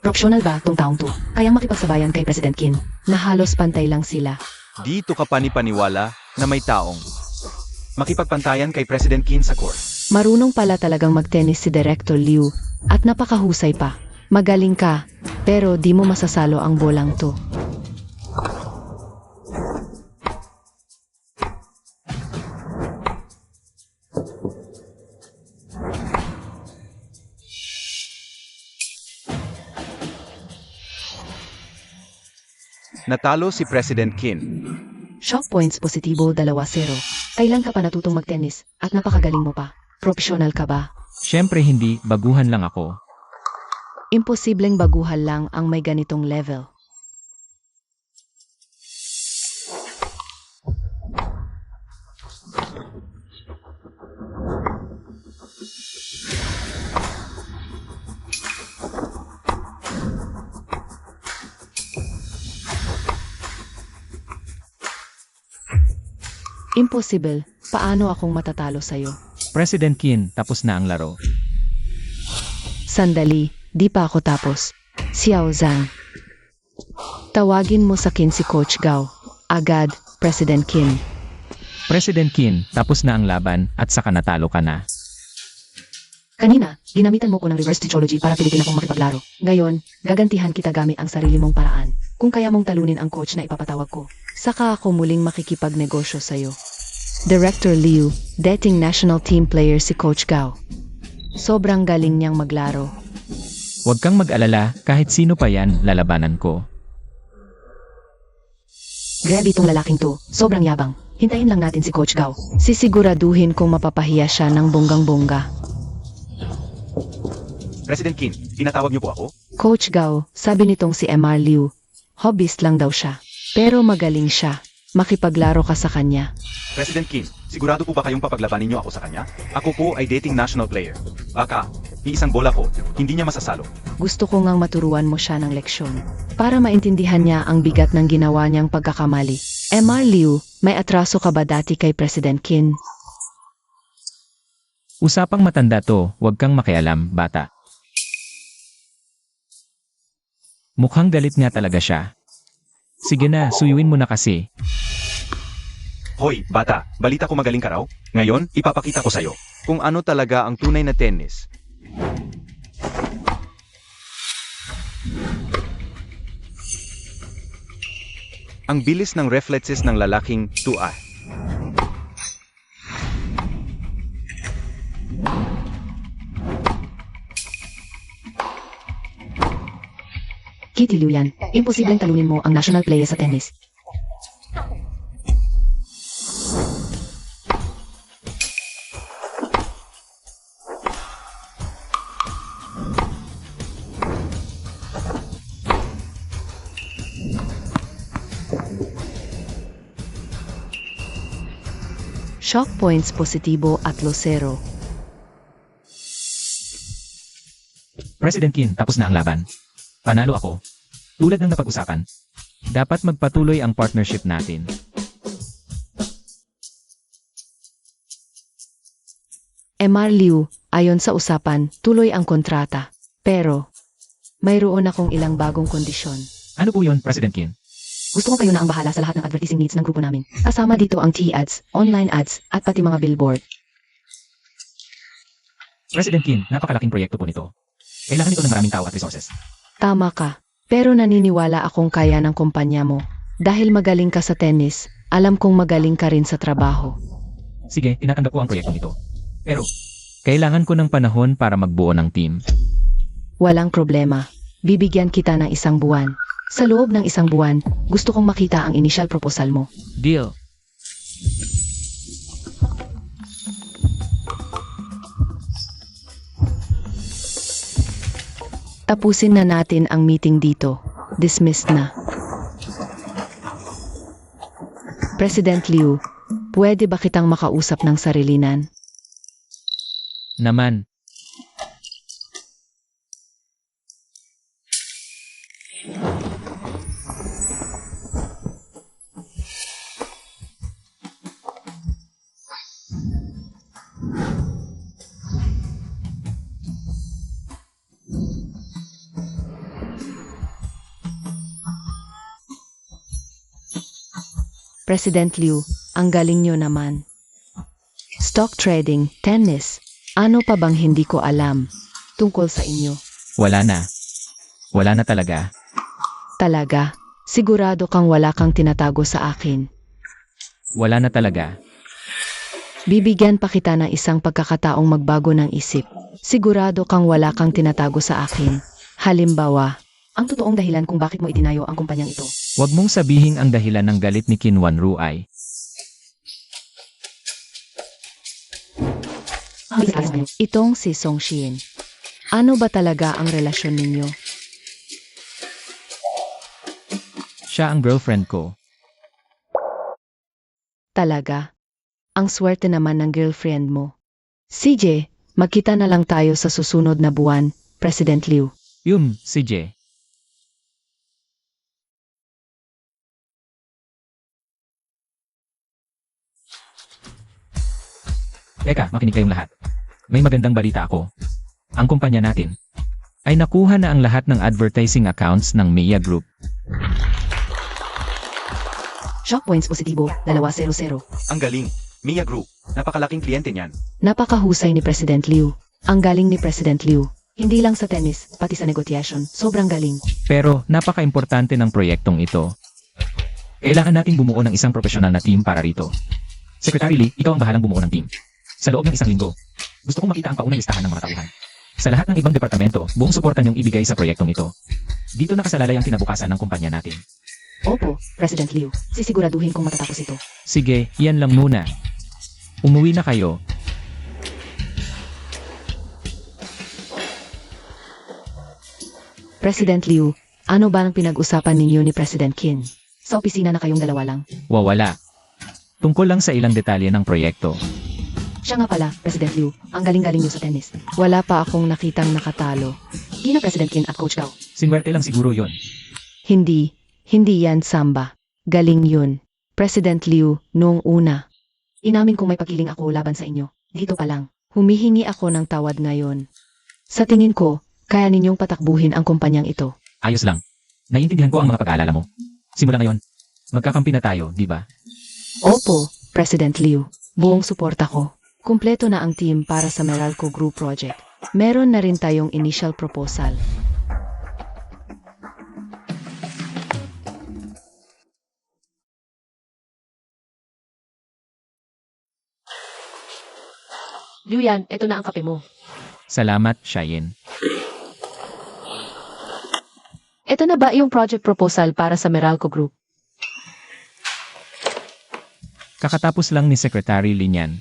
[SPEAKER 2] Propsyonal ba tong taong to? Kayang makipagsabayan kay President Kim na halos pantay lang sila.
[SPEAKER 3] Dito ka panipaniwala na may taong makipagpantayan kay President Kim sa court.
[SPEAKER 2] Marunong pala talagang magtennis si Director Liu at napakahusay pa. Magaling ka, pero di mo masasalo ang bolang to.
[SPEAKER 3] Natalo si President Kim.
[SPEAKER 2] Shock points positibo 2-0. Kailan ka pa natutong magtennis at napakagaling mo pa? Professional ka ba?
[SPEAKER 1] Siyempre hindi, baguhan lang ako.
[SPEAKER 2] Imposibleng baguhan lang ang may ganitong level. Impossible. Paano akong matatalo sa'yo?
[SPEAKER 1] President Kim, tapos na ang laro.
[SPEAKER 2] Sandali, di pa ako tapos. Xiao Zhang. Tawagin mo sa kin si Coach Gao. Agad, President Kim.
[SPEAKER 1] President Kim, tapos na ang laban at saka natalo ka na.
[SPEAKER 2] Kanina, ginamitan mo ko ng reverse psychology para pilitin akong makipaglaro. Ngayon, gagantihan kita gamit ang sarili mong paraan. Kung kaya mong talunin ang coach na ipapatawag ko, saka ako muling makikipagnegosyo sa'yo. Director Liu, dating national team player si Coach Gao. Sobrang galing niyang maglaro.
[SPEAKER 1] Huwag kang mag-alala, kahit sino pa yan, lalabanan ko.
[SPEAKER 2] Grabe itong lalaking to, sobrang yabang. Hintayin lang natin si Coach Gao. Sisiguraduhin kung mapapahiya siya ng bonggang-bongga.
[SPEAKER 3] President Kim, tinatawag niyo po ako?
[SPEAKER 2] Coach Gao, sabi nitong si MR Liu, hobbyist lang daw siya. Pero magaling siya. Makipaglaro ka sa kanya.
[SPEAKER 3] President Kim, sigurado po ba kayong papaglabanin niyo ako sa kanya? Ako po ay dating national player. Baka, iisang bola ko, hindi niya masasalo.
[SPEAKER 2] Gusto ko ngang maturuan mo siya ng leksyon. Para maintindihan niya ang bigat ng ginawa niyang pagkakamali. MR Liu, may atraso ka ba dati kay President Kim?
[SPEAKER 1] Usapang matanda to, huwag kang makialam, bata. Mukhang galit nga talaga siya. Sige na, suyuin mo na kasi.
[SPEAKER 3] Hoy, bata, balita ko magaling ka raw. Ngayon, ipapakita ko sa'yo kung ano talaga ang tunay na tennis. Ang bilis ng reflexes ng lalaking tua.
[SPEAKER 2] Kitty Liu yan. Imposibleng talunin mo ang national player sa tennis. Shock points positibo at 0.
[SPEAKER 1] President Kim, tapos na ang laban. Panalo ako. Tulad ng napag-usapan. Dapat magpatuloy ang partnership natin.
[SPEAKER 2] MR Liu, ayon sa usapan, tuloy ang kontrata. Pero, mayroon akong ilang bagong kondisyon.
[SPEAKER 1] Ano po yun, President Kim?
[SPEAKER 2] Gusto ko kayo na ang bahala sa lahat ng advertising needs ng grupo namin. Kasama dito ang T-ads, online ads, at pati mga billboard.
[SPEAKER 1] President Kim, napakalaking proyekto po nito. Kailangan ito ng maraming tao at resources.
[SPEAKER 2] Tama ka. Pero naniniwala akong kaya ng kumpanya mo. Dahil magaling ka sa tennis, alam kong magaling ka rin sa trabaho.
[SPEAKER 1] Sige, tinatanggap ko ang proyekto nito. Pero, kailangan ko ng panahon para magbuo ng team.
[SPEAKER 2] Walang problema. Bibigyan kita ng 1 buwan. Sa loob ng 1 buwan, gusto kong makita ang initial proposal mo.
[SPEAKER 1] Deal.
[SPEAKER 2] Tapusin na natin ang meeting dito. Dismissed na. President Liu, pwede ba kitang makausap ng sarilinan?
[SPEAKER 1] Naman.
[SPEAKER 2] President Liu, ang galing nyo naman. Stock trading, tennis, ano pa bang hindi ko alam tungkol sa inyo?
[SPEAKER 1] Wala na. Wala na talaga.
[SPEAKER 2] Talaga, sigurado kang wala kang tinatago sa akin.
[SPEAKER 1] Wala na talaga.
[SPEAKER 2] Bibigyan pa kita ng isang pagkakataong magbago ng isip. Sigurado kang wala kang tinatago sa akin. Halimbawa, ang totoong dahilan kung bakit mo itinayo ang kumpanyang ito.
[SPEAKER 1] Huwag mong sabihing ang dahilan ng galit ni Qin Wanru ay
[SPEAKER 2] Itong si Song Shin. Ano ba talaga ang relasyon ninyo?
[SPEAKER 1] siya ang girlfriend ko.
[SPEAKER 2] Talaga? Ang swerte naman ng girlfriend mo. CJ, magkita na lang tayo sa susunod na buwan, President Liu.
[SPEAKER 1] Si J. Teka, makinig kayong lahat. May magandang balita ako. Ang kumpanya natin ay nakuha na ang lahat ng advertising accounts ng Mia Group.
[SPEAKER 2] Shock points positibo, 200.
[SPEAKER 3] Ang galing. Mia Group. Napakalaking kliyente niyan.
[SPEAKER 2] Napakahusay ni President Liu. Ang galing ni President Liu. Hindi lang sa tennis, pati sa negotiation. Sobrang galing.
[SPEAKER 1] Pero napaka-importante ng proyektong ito. Kailangan nating bumuo ng isang profesional na team para rito. Secretary Lee, ikaw ang bahalang bumuo ng team. Sa loob ng isang linggo, gusto kong makita ang paunang listahan ng mga tauhan. Sa lahat ng ibang departamento, buong suporta niyong ibigay sa proyektong ito. Dito nakasalalay ang kinabukasan ng kumpanya natin.
[SPEAKER 2] Opo, President Liu. Sisiguraduhin kong matatapos ito.
[SPEAKER 1] Sige, yan lang muna. Umuwi na kayo.
[SPEAKER 2] President Liu, ano ba ang pinag-usapan ninyo ni President Qin? Sa opisina na kayong dalawa lang.
[SPEAKER 1] Wala. Tungkol lang sa ilang detalye ng proyekto.
[SPEAKER 2] Siya nga pala, President Liu, ang galing-galing niyo sa tennis. Wala pa akong nakitang nakatalo. Di na President Qin at Coach Gao.
[SPEAKER 1] Sinwerte lang siguro yon.
[SPEAKER 2] Hindi yan samba. Galing yun. President Liu, noong una. Inamin kong may pagkiling ako laban sa inyo. Dito pa lang. Humihingi ako ng tawad ngayon. Sa tingin ko, kaya ninyong patakbuhin ang kumpanyang ito.
[SPEAKER 1] Ayos lang. Naiintindihan ko ang mga pag-aalala mo. Simula ngayon, magkakampi na tayo, di ba?
[SPEAKER 2] Opo, President Liu. Buong suporta ko. Kumpleto na ang team para sa Meralco Group Project. Meron na rin tayong initial proposal.
[SPEAKER 4] Liu Yan, eto na ang kape mo.
[SPEAKER 1] Salamat, Shayin.
[SPEAKER 4] Eto na ba yung project proposal para sa Meralco Group?
[SPEAKER 1] Kakatapos lang ni Secretary Linyan.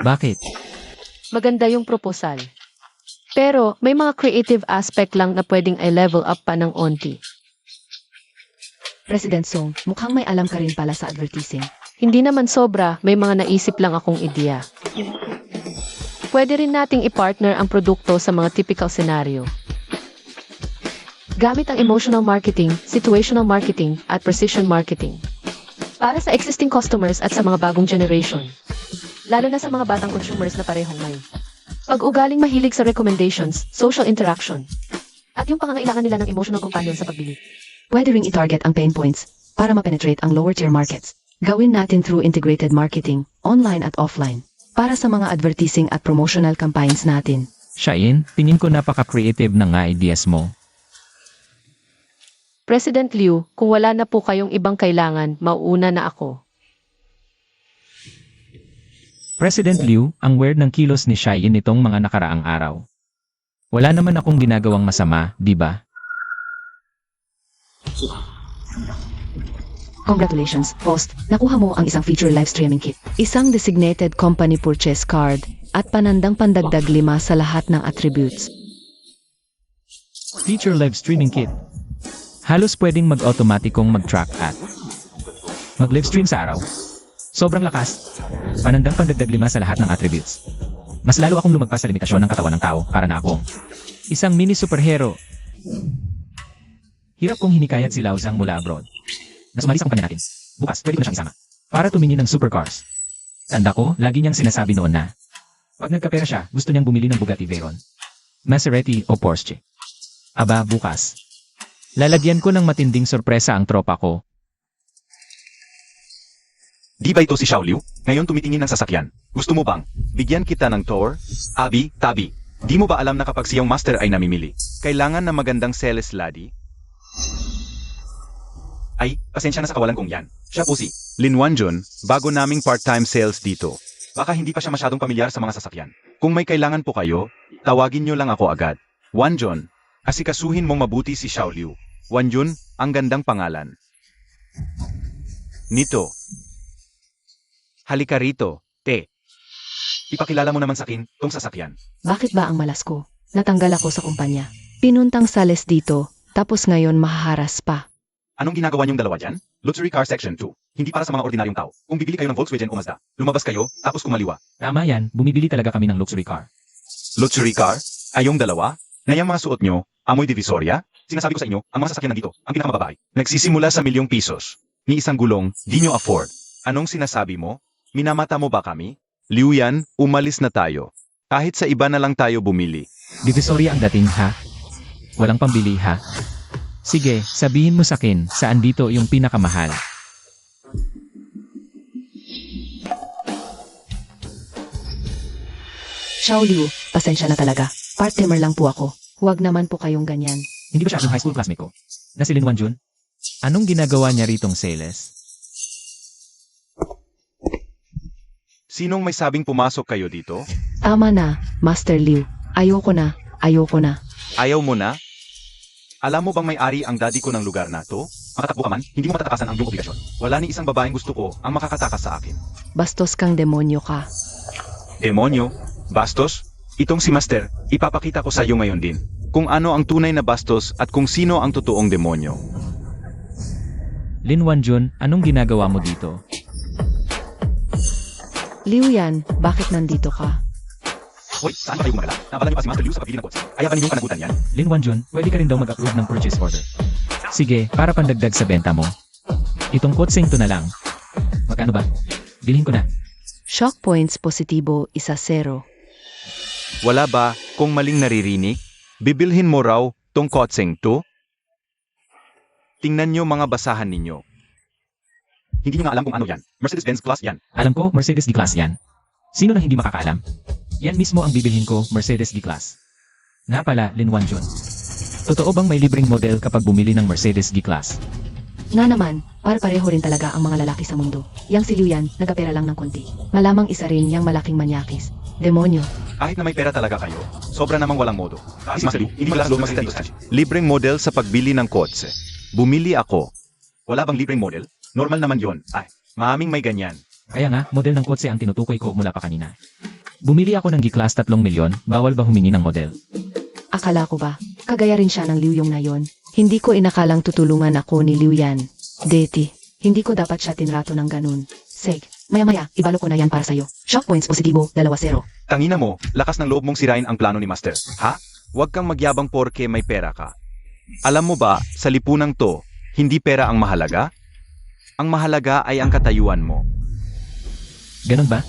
[SPEAKER 1] Bakit?
[SPEAKER 4] Maganda yung proposal. Pero may mga creative aspect lang na pwedeng i-level up pa ng onti.
[SPEAKER 2] President Song, mukhang may alam ka rin pala sa advertising.
[SPEAKER 4] Hindi naman sobra, may mga naisip lang akong ideya. Pwede rin nating i-partner ang produkto sa mga typical scenario. Gamit ang emotional marketing, situational marketing, at precision marketing. Para sa existing customers at sa mga bagong generation. Lalo na sa mga batang consumers na parehong may pag-ugaling mahilig sa recommendations, social interaction, at yung pangangailangan nila ng emotional companion sa pagbili.
[SPEAKER 2] Pwede ring i-target ang pain points para ma-penetrate ang lower tier markets. Gawin natin through integrated marketing, online at offline, para sa mga advertising at promotional campaigns natin.
[SPEAKER 1] Shayin, tingin ko napaka-creative ng ideas mo.
[SPEAKER 4] President Liu, kung wala na po kayong ibang kailangan, mauuna na ako.
[SPEAKER 1] President Liu, ang weird ng kilos ni Shayin nitong mga nakaraang araw. Wala naman akong ginagawang masama, di ba?
[SPEAKER 2] Congratulations, host. Nakuha mo ang isang feature live streaming kit. Isang designated company purchase card at panandang pandagdag 5 sa lahat ng attributes.
[SPEAKER 1] Feature live streaming kit. Halos pwedeng mag-automatikong mag-track at mag-live stream sa araw. Sobrang lakas. Panandang pandagdag 5 sa lahat ng attributes. Mas lalo akong lumagpas sa limitasyon ng katawan ng tao para na akong isang mini superhero. Hirap kong hinikayat si Lao Zhang mula abroad. Nasumali sa kumpanya natin. Bukas, pwede ko na siyang isama. Para tumingin ng supercars. Tanda ko, lagi niyang sinasabi noon na pag nagkapera siya, gusto niyang bumili ng Bugatti Veyron, Maserati o Porsche. Aba, bukas. Lalagyan ko ng matinding sorpresa ang tropa ko.
[SPEAKER 3] Di ba ito si Xiaoliu? Ngayon tumitingin ng sasakyan. Gusto mo bang bigyan kita ng tour? Abi, Tabi, di mo ba alam na kapag siyang master ay namimili, kailangan na magandang sales lady? Ay, pasensya na sa kawalan kong yan. Siya po si Lin Wanjun, bago naming part-time sales dito. Baka hindi pa siya masyadong pamilyar sa mga sasakyan. Kung may kailangan po kayo, tawagin nyo lang ako agad. Wanjun, asikasuhin mong mabuti si Xiaoliu. Wanjun, ang gandang pangalan. Nito. Halika rito, te. Ipakilala mo naman sa akin tong sasakyan.
[SPEAKER 2] Bakit ba ang malas ko? Natanggal ako sa kumpanya. Pinuntang sales dito, tapos ngayon mahaharas pa.
[SPEAKER 3] Anong ginagawa niyong dalawa dyan? Luxury Car Section 2. Hindi para sa mga ordinaryong tao. Kung bibili kayo ng Volkswagen o Mazda, lumabas kayo, tapos kumaliwa.
[SPEAKER 1] Tama yan, bumibili talaga kami ng luxury car.
[SPEAKER 3] Luxury car? Ayong dalawa? Na yung mga suot nyo, amoy divisoria? Sinasabi ko sa inyo, ang mga sasakyan nandito, ang pinakamababae. Nagsisimula sa ₱1,000,000. Ni isang gulong, di nyo afford. Anong sinasabi mo? Minamata mo ba kami? Liu Yan, umalis na tayo. Kahit sa iba na lang tayo bumili.
[SPEAKER 1] Divisoria ang dating ha? Walang pambili ha? Sige, sabihin mo sa akin, saan dito yung pinakamahal?
[SPEAKER 2] Xiaoliu, pasensya na talaga. Part-timer lang po ako. Huwag naman po kayong ganyan.
[SPEAKER 1] Hindi ba siya yung high school classmate ko? Na si Lin Wanjun? Anong ginagawa niya ritong sales?
[SPEAKER 3] Sinong may sabing pumasok kayo dito?
[SPEAKER 2] Tama na, Master Liu. Ayoko na, ayoko na.
[SPEAKER 3] Ayaw mo na? Alam mo bang may-ari ang daddy ko ng lugar na to? Makatakbo ka man, hindi mo matatakasan ang iyong obligasyon. Wala ni isang babaeng gusto ko ang makakatakas sa akin.
[SPEAKER 2] Bastos kang demonyo ka.
[SPEAKER 3] Demonyo? Bastos? Itong si Master, ipapakita ko sa iyo ngayon din. Kung ano ang tunay na bastos at kung sino ang totoong demonyo.
[SPEAKER 1] Lin Wanjun, anong ginagawa mo dito?
[SPEAKER 2] Liu Yan, bakit nandito ka?
[SPEAKER 3] Hoy, saan ba kayo gumagala? Napala niyo pa si Master Liu sa pagbili ng kotse. Kaya ba ninyong panagutan yan?
[SPEAKER 1] Lin Wanjun, pwede ka rin daw mag-approve ng purchase order. Sige, para pandagdag sa benta mo. Itong kotseng to na lang. Magkano ba? Bilhin ko na.
[SPEAKER 2] Shock points positibo, 1-0.
[SPEAKER 3] Wala ba kung maling naririnig? Bibilhin mo raw tong kotseng to? Tingnan nyo mga basahan ninyo. Hindi nyo nga alam kung ano yan. Mercedes-Benz Class yan.
[SPEAKER 1] Alam ko, Mercedes D-Class yan. Sino na hindi makakaalam? Yan mismo ang bibilhin ko, Mercedes D-Class. Nga pala, Lin Wanjun. Totoo bang may libreng model kapag bumili ng Mercedes D-Class?
[SPEAKER 2] Nga naman, pareho rin talaga ang mga lalaki sa mundo. Yang si Liu Yan, nagapera lang ng konti. Malamang isa rin yang malaking manyakis. Demonyo.
[SPEAKER 3] Kahit na may pera talaga kayo, sobra namang walang modo. Si Master Liu, hindi malakas loob magsalita dito. Libreng model sa pagbili ng kotse. Bumili ako. Wala bang libreng model? Normal naman yon. Ay, maaming may ganyan.
[SPEAKER 1] Kaya nga, model ng kotse ang tinutukoy ko mula pa kanina. Bumili ako ng G-Class 3 milyon, bawal ba humingi ng model?
[SPEAKER 2] Akala ko ba, kagaya rin siya ng Liu Yong na yon. Hindi ko inakalang tutulungan ako ni Liu Yan. Deti, hindi ko dapat siya tinrato ng ganun. Seg, maya-maya, ibalo ko na yan para sa'yo. Shock points positibo, 2-0.
[SPEAKER 3] Tangina mo, lakas ng loob mong sirain ang plano ni Master. Ha? Huwag kang magyabang porke may pera ka. Alam mo ba, sa lipunang to, hindi pera ang mahalaga? Ang mahalaga ay ang katayuan mo.
[SPEAKER 1] Ganon ba?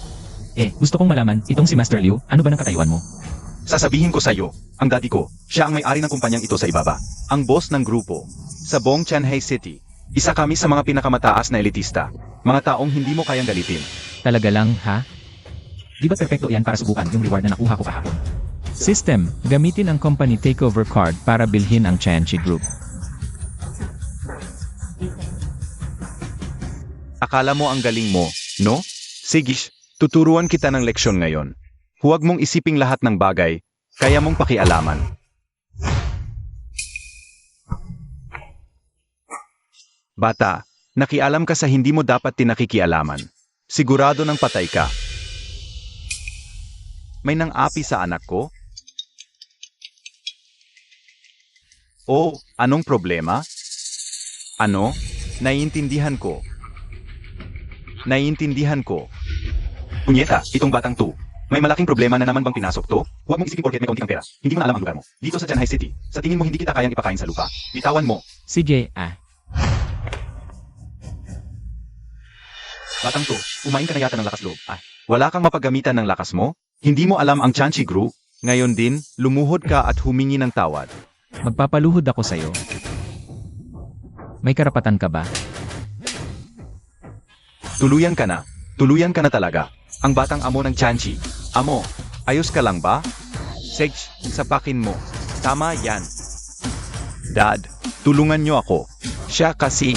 [SPEAKER 1] Gusto kong malaman, itong si Master Liu, ano ba ng katayuan mo?
[SPEAKER 3] Sasabihin ko sa'yo, ang daddy ko, siya ang may-ari ng kumpanyang ito sa ibaba. Ang boss ng grupo. Sa buong Chanhae City, isa kami sa mga pinakamataas na elitista. Mga taong hindi mo kayang galitin.
[SPEAKER 1] Talaga lang, ha? Di ba perfecto yan para subukan yung reward na nakuha ko kahapon? System, gamitin ang company takeover card para bilhin ang Chanchi Group.
[SPEAKER 3] Akala mo ang galing mo, no? Sige, tuturuan kita ng leksyon ngayon. Huwag mong isiping lahat ng bagay, kaya mong pakialaman. Bata, nakialam ka sa hindi mo dapat tinakikialaman. Sigurado ng patay ka. May nang-api sa anak ko? Oh, anong problema? Ano? Naiintindihan ko. Naiintindihan ko. Punyeta, itong batang to. May malaking problema na naman bang pinasok to? Huwag mong isipin porket may kaunti kang pera. Hindi mo na alam ang lugar mo. Dito sa Chanhae City, sa tingin mo hindi kita kayang ipakain sa lupa. Bitawan mo.
[SPEAKER 1] CJ,
[SPEAKER 3] Batang to, kumain ka na yata ng lakas loob. Wala kang mapagamitan ng lakas mo? Hindi mo alam ang Chanchi Group? Ngayon din, lumuhod ka at humingi ng tawad.
[SPEAKER 1] magpapaluhod ako sa'yo. May karapatan ka ba?
[SPEAKER 3] Tuluyan ka na. Tuluyan ka na talaga. Ang batang amo ng Chanchi. Amo, ayos ka lang ba? Sage, sapakin mo. Tama yan. Dad, tulungan niyo ako. Siya kasi.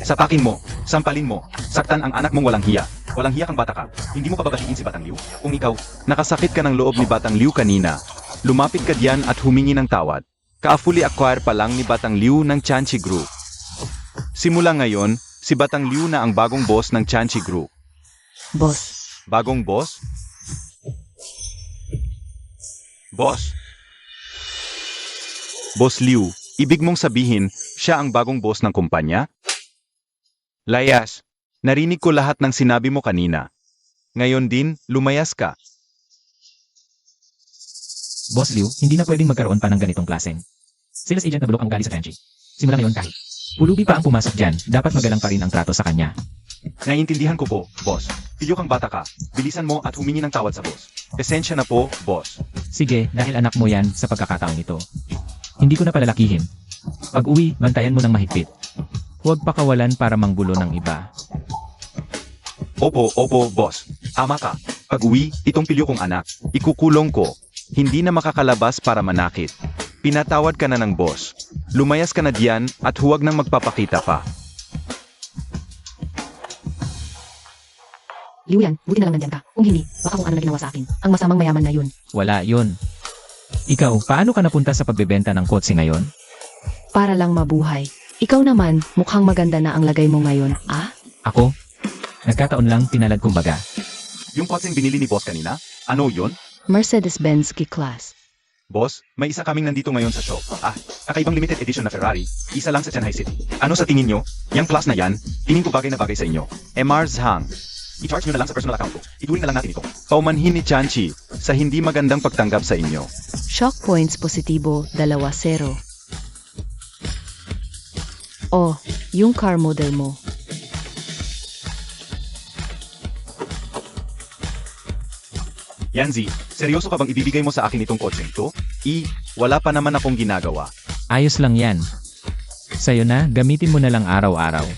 [SPEAKER 3] Sapakin mo, sampalin mo, saktan ang anak mong walang hiya. Walang hiya kang bata ka. Hindi mo pababatiin si Batang Liu. Kung ikaw, nakasakit ka ng loob ni Batang Liu kanina, lumapit ka diyan at humingi ng tawad. Ka-fully acquire pa lang ni Batang Liu ng Chanchi Group. Simula ngayon, si Batang Liu na ang bagong boss ng Chanchi Group.
[SPEAKER 2] Boss,
[SPEAKER 3] Bagong boss? Boss? Boss Liu, ibig mong sabihin, siya ang bagong boss ng kumpanya? Layas, narinig ko lahat ng sinabi mo kanina. Ngayon din, lumayas ka.
[SPEAKER 1] Boss Liu, hindi na pwedeng magkaroon pa ng ganitong klaseng. Sales agent na bulok ang ugali sa Chanchi. Simula ngayon kahit pulubi pa ang pumasok dyan, dapat magalang pa rin ang trato sa kanya.
[SPEAKER 3] Naiintindihan ko po, boss. Pilyo kang bata ka, bilisan mo at humingi ng tawad sa boss. Esensya na po, boss.
[SPEAKER 1] Sige, dahil anak mo yan sa pagkakataong ito. Hindi ko na palalakihin. Pag uwi, bantayan mo ng mahigpit. Huwag pakawalan para manggulo ng iba.
[SPEAKER 3] Opo, boss. Ama ka. Pag uwi, itong pilyo kong anak, ikukulong ko. Hindi na makakalabas para manakit. Pinatawad ka na ng boss. Lumayas ka na diyan at huwag nang magpapakita pa.
[SPEAKER 2] Liu yan, buti na lang nandyan ka. Kung hindi, baka kung ano na ginawa sa akin. Ang masamang mayaman na yun.
[SPEAKER 1] Wala yun. Ikaw, paano ka napunta sa pagbebenta ng kotse ngayon?
[SPEAKER 2] Para lang mabuhay. Ikaw naman, mukhang maganda na ang lagay mo ngayon. Ah?
[SPEAKER 1] Ako? Nagkataon lang pinalad kumbaga.
[SPEAKER 3] Yung kotseng binili ni boss kanina? Ano yun?
[SPEAKER 2] Mercedes-Benz G-Class.
[SPEAKER 3] Boss, may isa kaming nandito ngayon sa shop. Kakaibang limited edition na Ferrari. Isa lang sa Shanghai City. Ano sa tingin nyo? Yang class na yan, tingin ko bagay na bagay sa inyo. MR Zhang. I-charge nyo na lang sa personal account ko. Ituloy na lang natin ito. Paumanhin ni Chanchi sa hindi magandang pagtanggap sa inyo.
[SPEAKER 2] Shock points positibo, 2-0. Oh, yung car model mo.
[SPEAKER 3] Yanzi, seryoso ka bang ibibigay mo sa akin itong kotseng to? Wala pa naman akong ginagawa.
[SPEAKER 1] Ayos lang yan. Sa'yo na, gamitin mo na lang araw-araw.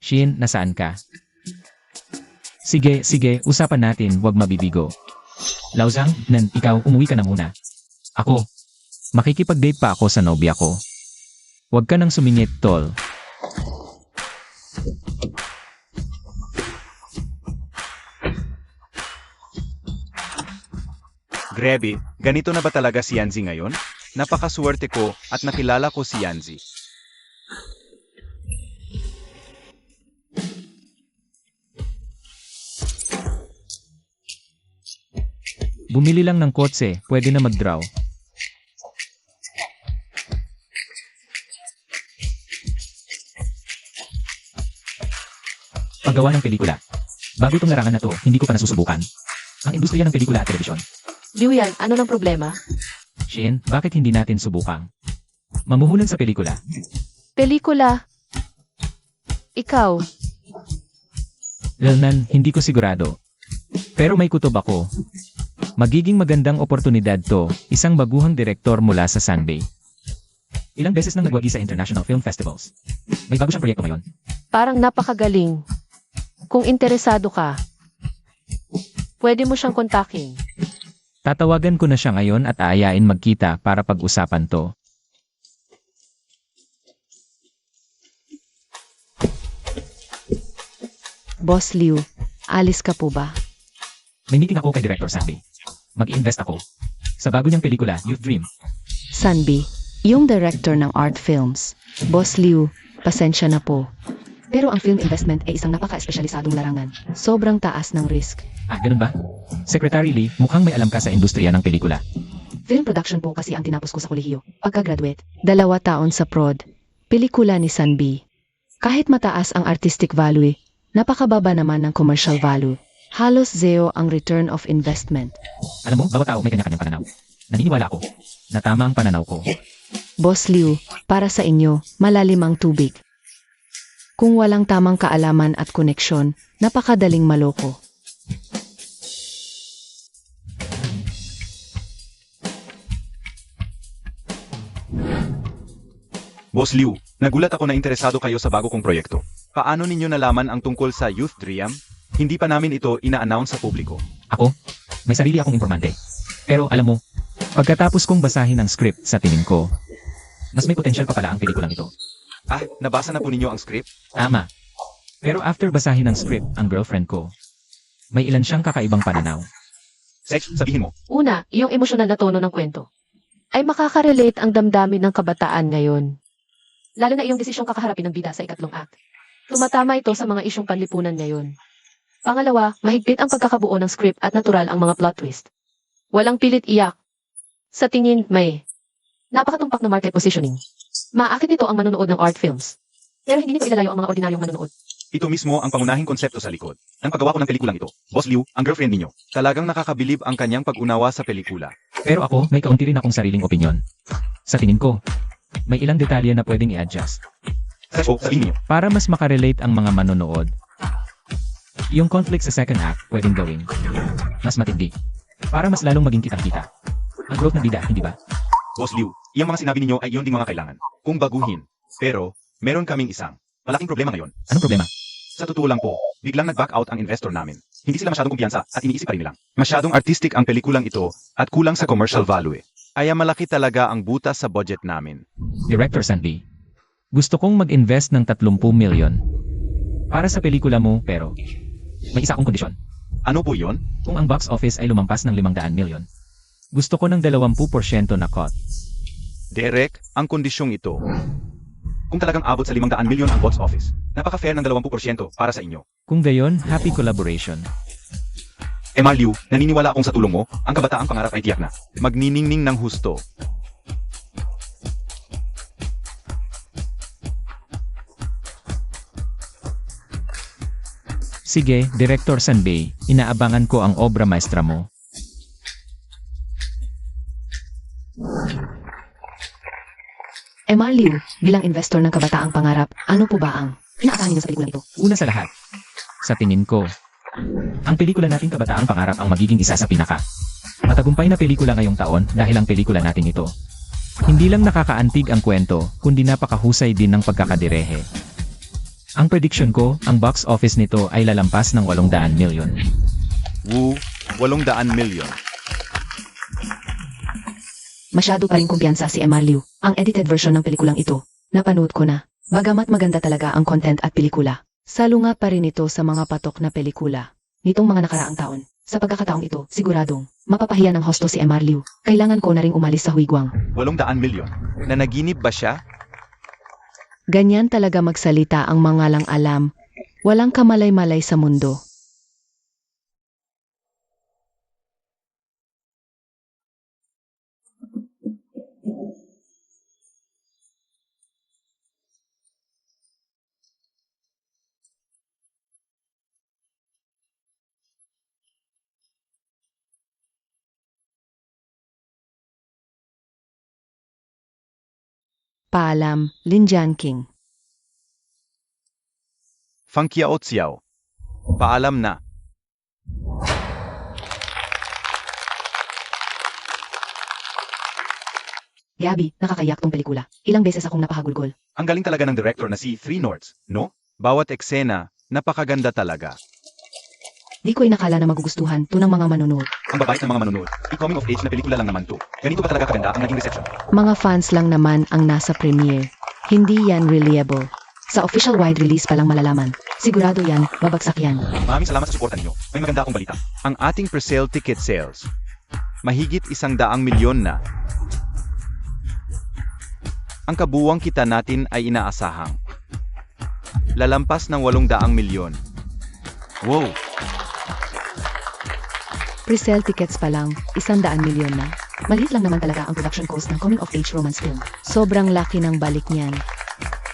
[SPEAKER 1] Shin, nasaan ka? Sige, usapan natin, wag mabibigo. Lauzang, ikaw, umuwi ka na muna. Ako, makikipag-date pa ako sa nobya ko. Huwag ka nang sumingit, tol.
[SPEAKER 3] Grabe, ganito na ba talaga si Yanzi ngayon? Napakaswerte ko at nakilala ko si Yanzi.
[SPEAKER 1] Bumili lang ng kotse, pwede na mag-draw. Paggawa ng pelikula. Bago itong larangan na to, hindi ko pa nasusubukan. Ang industriya ng pelikula at telebisyon.
[SPEAKER 4] Liu yan, ano ng problema?
[SPEAKER 1] Shin, bakit hindi natin subukang mamuhunan sa pelikula?
[SPEAKER 4] Pelikula. Ikaw,
[SPEAKER 1] Lalnan, hindi ko sigurado. Pero may kutob ako. Magiging magandang oportunidad to, isang baguhang direktor mula sa Sanbei. Ilang beses nang nagwagi sa international film festivals. May bago siyang proyekto ngayon.
[SPEAKER 4] parang napakagaling. Kung interesado ka, pwede mo siyang kontakin.
[SPEAKER 1] Tatawagan ko na siya ngayon at aayain magkita para pag-usapan to.
[SPEAKER 2] Boss Liu, alis ka po ba?
[SPEAKER 1] May meeting ako kay Director Sanbei. Mag-invest ako sa bago niyang pelikula, Youth Dream.
[SPEAKER 2] Sanbi, yung director ng art films. Boss Liu, pasensya na po. Pero ang film investment ay isang napaka-espesyalisadong larangan. Sobrang taas ng risk.
[SPEAKER 1] Ah, ganun ba? Secretary Lee, mukhang may alam ka sa industriya ng pelikula.
[SPEAKER 2] Film production po kasi ang tinapos ko sa kolehiyo. Pagka-graduate, 2 taon sa prod. Pelikula ni Sanbi. Kahit mataas ang artistic value, napakababa naman ng commercial value. Halos zero ang return of investment.
[SPEAKER 1] Alam mo, bawat tao may kanya-kanyang pananaw. Naniniwala ako na tama ang pananaw ko.
[SPEAKER 2] Boss Liu, para sa inyo, malalim ang tubig. Kung walang tamang kaalaman at koneksyon, napakadaling maloko.
[SPEAKER 3] Boss Liu, nagulat ako na interesado kayo sa bago kong proyekto. Paano ninyo nalaman ang tungkol sa Youth Dream? Hindi pa namin ito ina-announce sa publiko.
[SPEAKER 1] Ako? May sarili akong informante. Pero alam mo, pagkatapos kong basahin ang script sa tingin ko, mas may potensyal pa pala ang pelikulang ito.
[SPEAKER 3] Ah, nabasa na po ninyo ang script?
[SPEAKER 1] Tama. Pero after basahin ang script, ang girlfriend ko, may ilan siyang kakaibang pananaw.
[SPEAKER 3] Sex, sabihin mo.
[SPEAKER 4] Una, yung emosyonal na tono ng kwento. Ay makaka-relate ang damdamin ng kabataan ngayon. Lalo na iyong desisyong kakaharapin ng bida sa ikatlong act. Tumatama ito sa mga isyong panlipunan ngayon. Pangalawa, mahigpit ang pagkakabuo ng script at natural ang mga plot twist. Walang pilit iyak. Sa tingin, may napakatumpak na market positioning. Maakit nito ang manonood ng art films. Pero hindi nito ilalayo ang mga ordinaryong manonood.
[SPEAKER 3] Ito mismo ang pangunahing konsepto sa likod ng paggawa ko ng pelikulang ito. Boss Liu, ang girlfriend ninyo. Talagang nakakabilib ang kanyang pag-unawa sa pelikula.
[SPEAKER 1] Pero ako, may kaunti rin akong sariling opinyon. Sa tingin ko, may ilang detalye na pwedeng i-adjust.
[SPEAKER 3] Sex, sabihin niyo.
[SPEAKER 1] Para mas makarelate ang mga manonood, yung conflict sa second act pwedeng gawing mas matindi. Para mas lalong maging kitang-kita. Ang growth ng bida, hindi ba?
[SPEAKER 3] Boss Liu, iyang mga sinabi ninyo ay iyon ding mga kailangan. Kung baguhin. Pero, meron kaming isang malaking problema ngayon.
[SPEAKER 1] Anong problema?
[SPEAKER 3] Sa totoo lang po, biglang nag-back out ang investor namin. Hindi sila masyadong kumpiyansa at iniisip pa rin nilang. Masyadong artistic ang pelikulang ito at kulang sa commercial value eh. Kaya malaki talaga ang butas sa budget namin.
[SPEAKER 1] Director Sandy, gusto kong mag-invest ng 30 milyon para sa pelikula mo pero may isa akong kondisyon.
[SPEAKER 3] Ano po yon?
[SPEAKER 1] Kung ang box office ay lumampas ng 500 milyon, gusto ko ng 20% na cut.
[SPEAKER 3] Derek, ang kondisyong ito. Kung talagang abot sa 500 milyon ang box office, napaka-fair ng 20% para sa inyo.
[SPEAKER 1] Kung gayon, happy collaboration.
[SPEAKER 3] Liu, naniniwala akong sa tulong mo, ang kabataang pangarap ay tiyak na. Magniningning ng husto.
[SPEAKER 1] Sige, Director Sanbei, inaabangan ko ang obra maestra mo.
[SPEAKER 2] Liu, bilang investor ng kabataang pangarap, ano po ba ang inaasahan niyo sa pelikulang ito?
[SPEAKER 1] Una sa lahat, sa tingin ko, ang pelikula nating Kabataang Pangarap ang magiging isa sa matagumpay na pelikula ngayong taon dahil ang pelikula natin ito. Hindi lang nakakaantig ang kwento, kundi napakahusay din ng pagkakadirehe. Ang prediction ko, ang box office nito ay lalampas ng 800 milyon.
[SPEAKER 3] Woo, 800 milyon.
[SPEAKER 2] Masyado pa rin kumpiyansa si Liu. Ang edited version ng pelikulang ito, napanood ko na. Bagamat maganda talaga ang content at pelikula, salunga pa rin ito sa mga patok na pelikula nitong mga nakaraang taon. Sa pagkakataong ito, siguradong mapapahiya ng hosto si Liu. Kailangan ko na ring umalis sa Huiguang.
[SPEAKER 3] 800 milyon. Nanaginip ba siya?
[SPEAKER 2] Ganyan talaga magsalita ang mga lang alam. Walang kamalay-malay sa mundo. Paalam, Lin Jianqing.
[SPEAKER 3] Fang Kiao Xiao. Paalam na.
[SPEAKER 2] Gabi, nakakayak tong pelikula. Ilang beses akong napahagulgol.
[SPEAKER 3] Ang galing talaga ng director na si Three Norths, no? Bawat eksena, napakaganda talaga.
[SPEAKER 2] Di ko inakala na magugustuhan to ng mga manonood.
[SPEAKER 3] Ang babait ng mga manonood, i-coming of age na pelikula lang naman to. Ganito ba talaga kaganda ang naging reception?
[SPEAKER 2] Mga fans lang naman ang nasa premiere. Hindi yan reliable. Sa official wide release pa lang malalaman. Sigurado yan, babagsak yan.
[SPEAKER 3] Maraming salamat sa suporta ninyo. May maganda akong balita. Ang ating pre-sale ticket sales, mahigit 100 milyon na. Ang kabuwang kita natin ay inaasahang lalampas ng 800 milyon. Wow!
[SPEAKER 2] Pre-sale tickets pa lang, 100 milyon na. Maliit lang naman talaga ang production cost ng coming-of-age romance film. Sobrang laki ng balik niyan.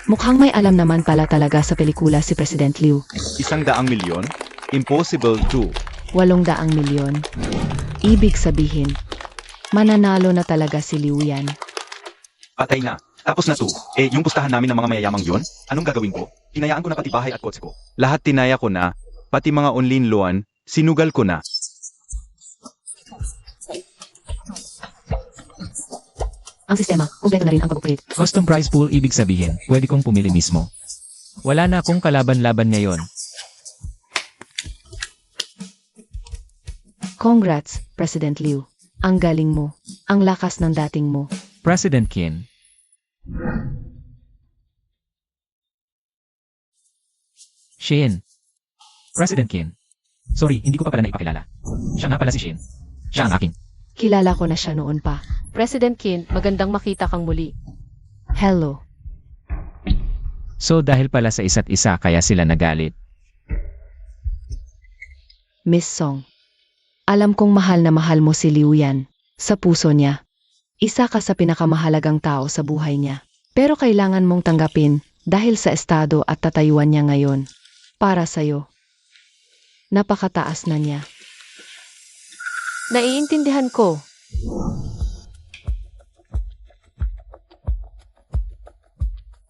[SPEAKER 2] Mukhang may alam naman pala talaga sa pelikula si President Liu.
[SPEAKER 3] 100 milyon? Impossible to.
[SPEAKER 2] 800 milyon. Ibig sabihin, mananalo na talaga si Liu yan.
[SPEAKER 3] Patay na. Tapos na to. Yung pustahan namin ng mga mayayamang yon, anong gagawin ko? Tinayaan ko na pati bahay at kotse ko. Lahat tinaya ko na, pati mga onlinloan, sinugal ko na.
[SPEAKER 2] Ang sistema, kumpleto na rin ang pag-upgrade.
[SPEAKER 1] Custom prize pool ibig sabihin, pwede kong pumili mismo. Wala na akong kalaban-laban ngayon.
[SPEAKER 2] Congrats, President Liu. Ang galing mo. Ang lakas ng dating mo.
[SPEAKER 1] President Qin. Shin. President Qin. Sorry, hindi ko pa pala naipakilala. Siya nga pala si Shin. Siya ang aking.
[SPEAKER 2] Kilala ko na siya noon pa.
[SPEAKER 4] President Qin, magandang makita kang muli.
[SPEAKER 2] Hello.
[SPEAKER 1] So dahil pala sa isa't isa kaya sila nagalit.
[SPEAKER 2] Miss Song. Alam kong mahal na mahal mo si Liu Yan. Sa puso niya. Isa ka sa pinakamahalagang tao sa buhay niya. Pero kailangan mong tanggapin dahil sa estado at tatayuan niya ngayon. Para sa'yo. Napakataas na niya.
[SPEAKER 4] Naiintindihan ko.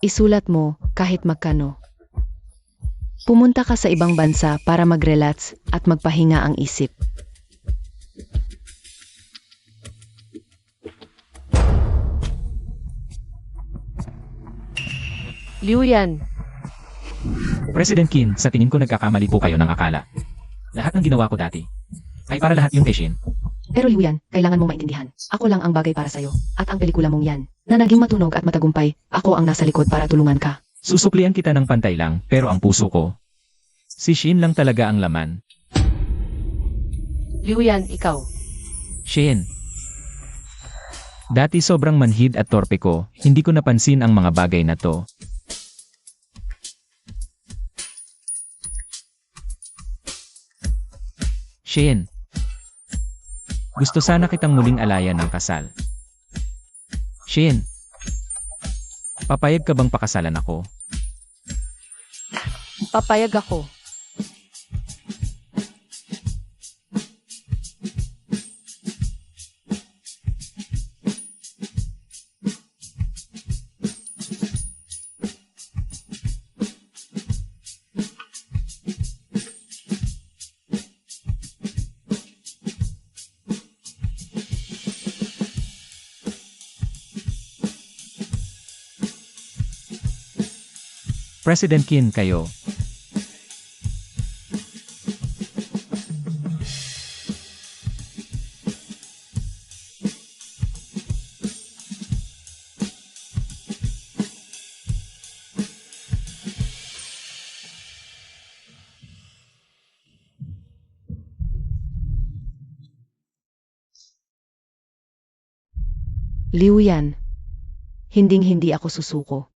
[SPEAKER 2] Isulat mo kahit magkano. Pumunta ka sa ibang bansa para mag-relax at magpahinga ang isip.
[SPEAKER 4] Liu Yan,
[SPEAKER 1] President Qin, sa tingin ko nagkakamali po kayo ng akala. Lahat ng ginawa ko dati ay para lahat yung kay Shin.
[SPEAKER 2] Pero Liu Yan, kailangan mong maintindihan. Ako lang ang bagay para sa'yo. At ang pelikula mong yan, na naging matunog at matagumpay, ako ang nasa likod para tulungan ka.
[SPEAKER 1] Susuklian kita ng pantay lang, pero ang puso ko, si Shin lang talaga ang laman.
[SPEAKER 4] Liu Yan, ikaw.
[SPEAKER 1] Shin. Dati sobrang manhid at torpe ko, hindi ko napansin ang mga bagay na to. Shin. Gusto sana kitang muling alayan ng kasal. Shin. Papayag ka bang pakasalan ako?
[SPEAKER 4] Papayag ako.
[SPEAKER 1] President Qin kayo.
[SPEAKER 2] Liu Yan. Hinding-hindi ako susuko.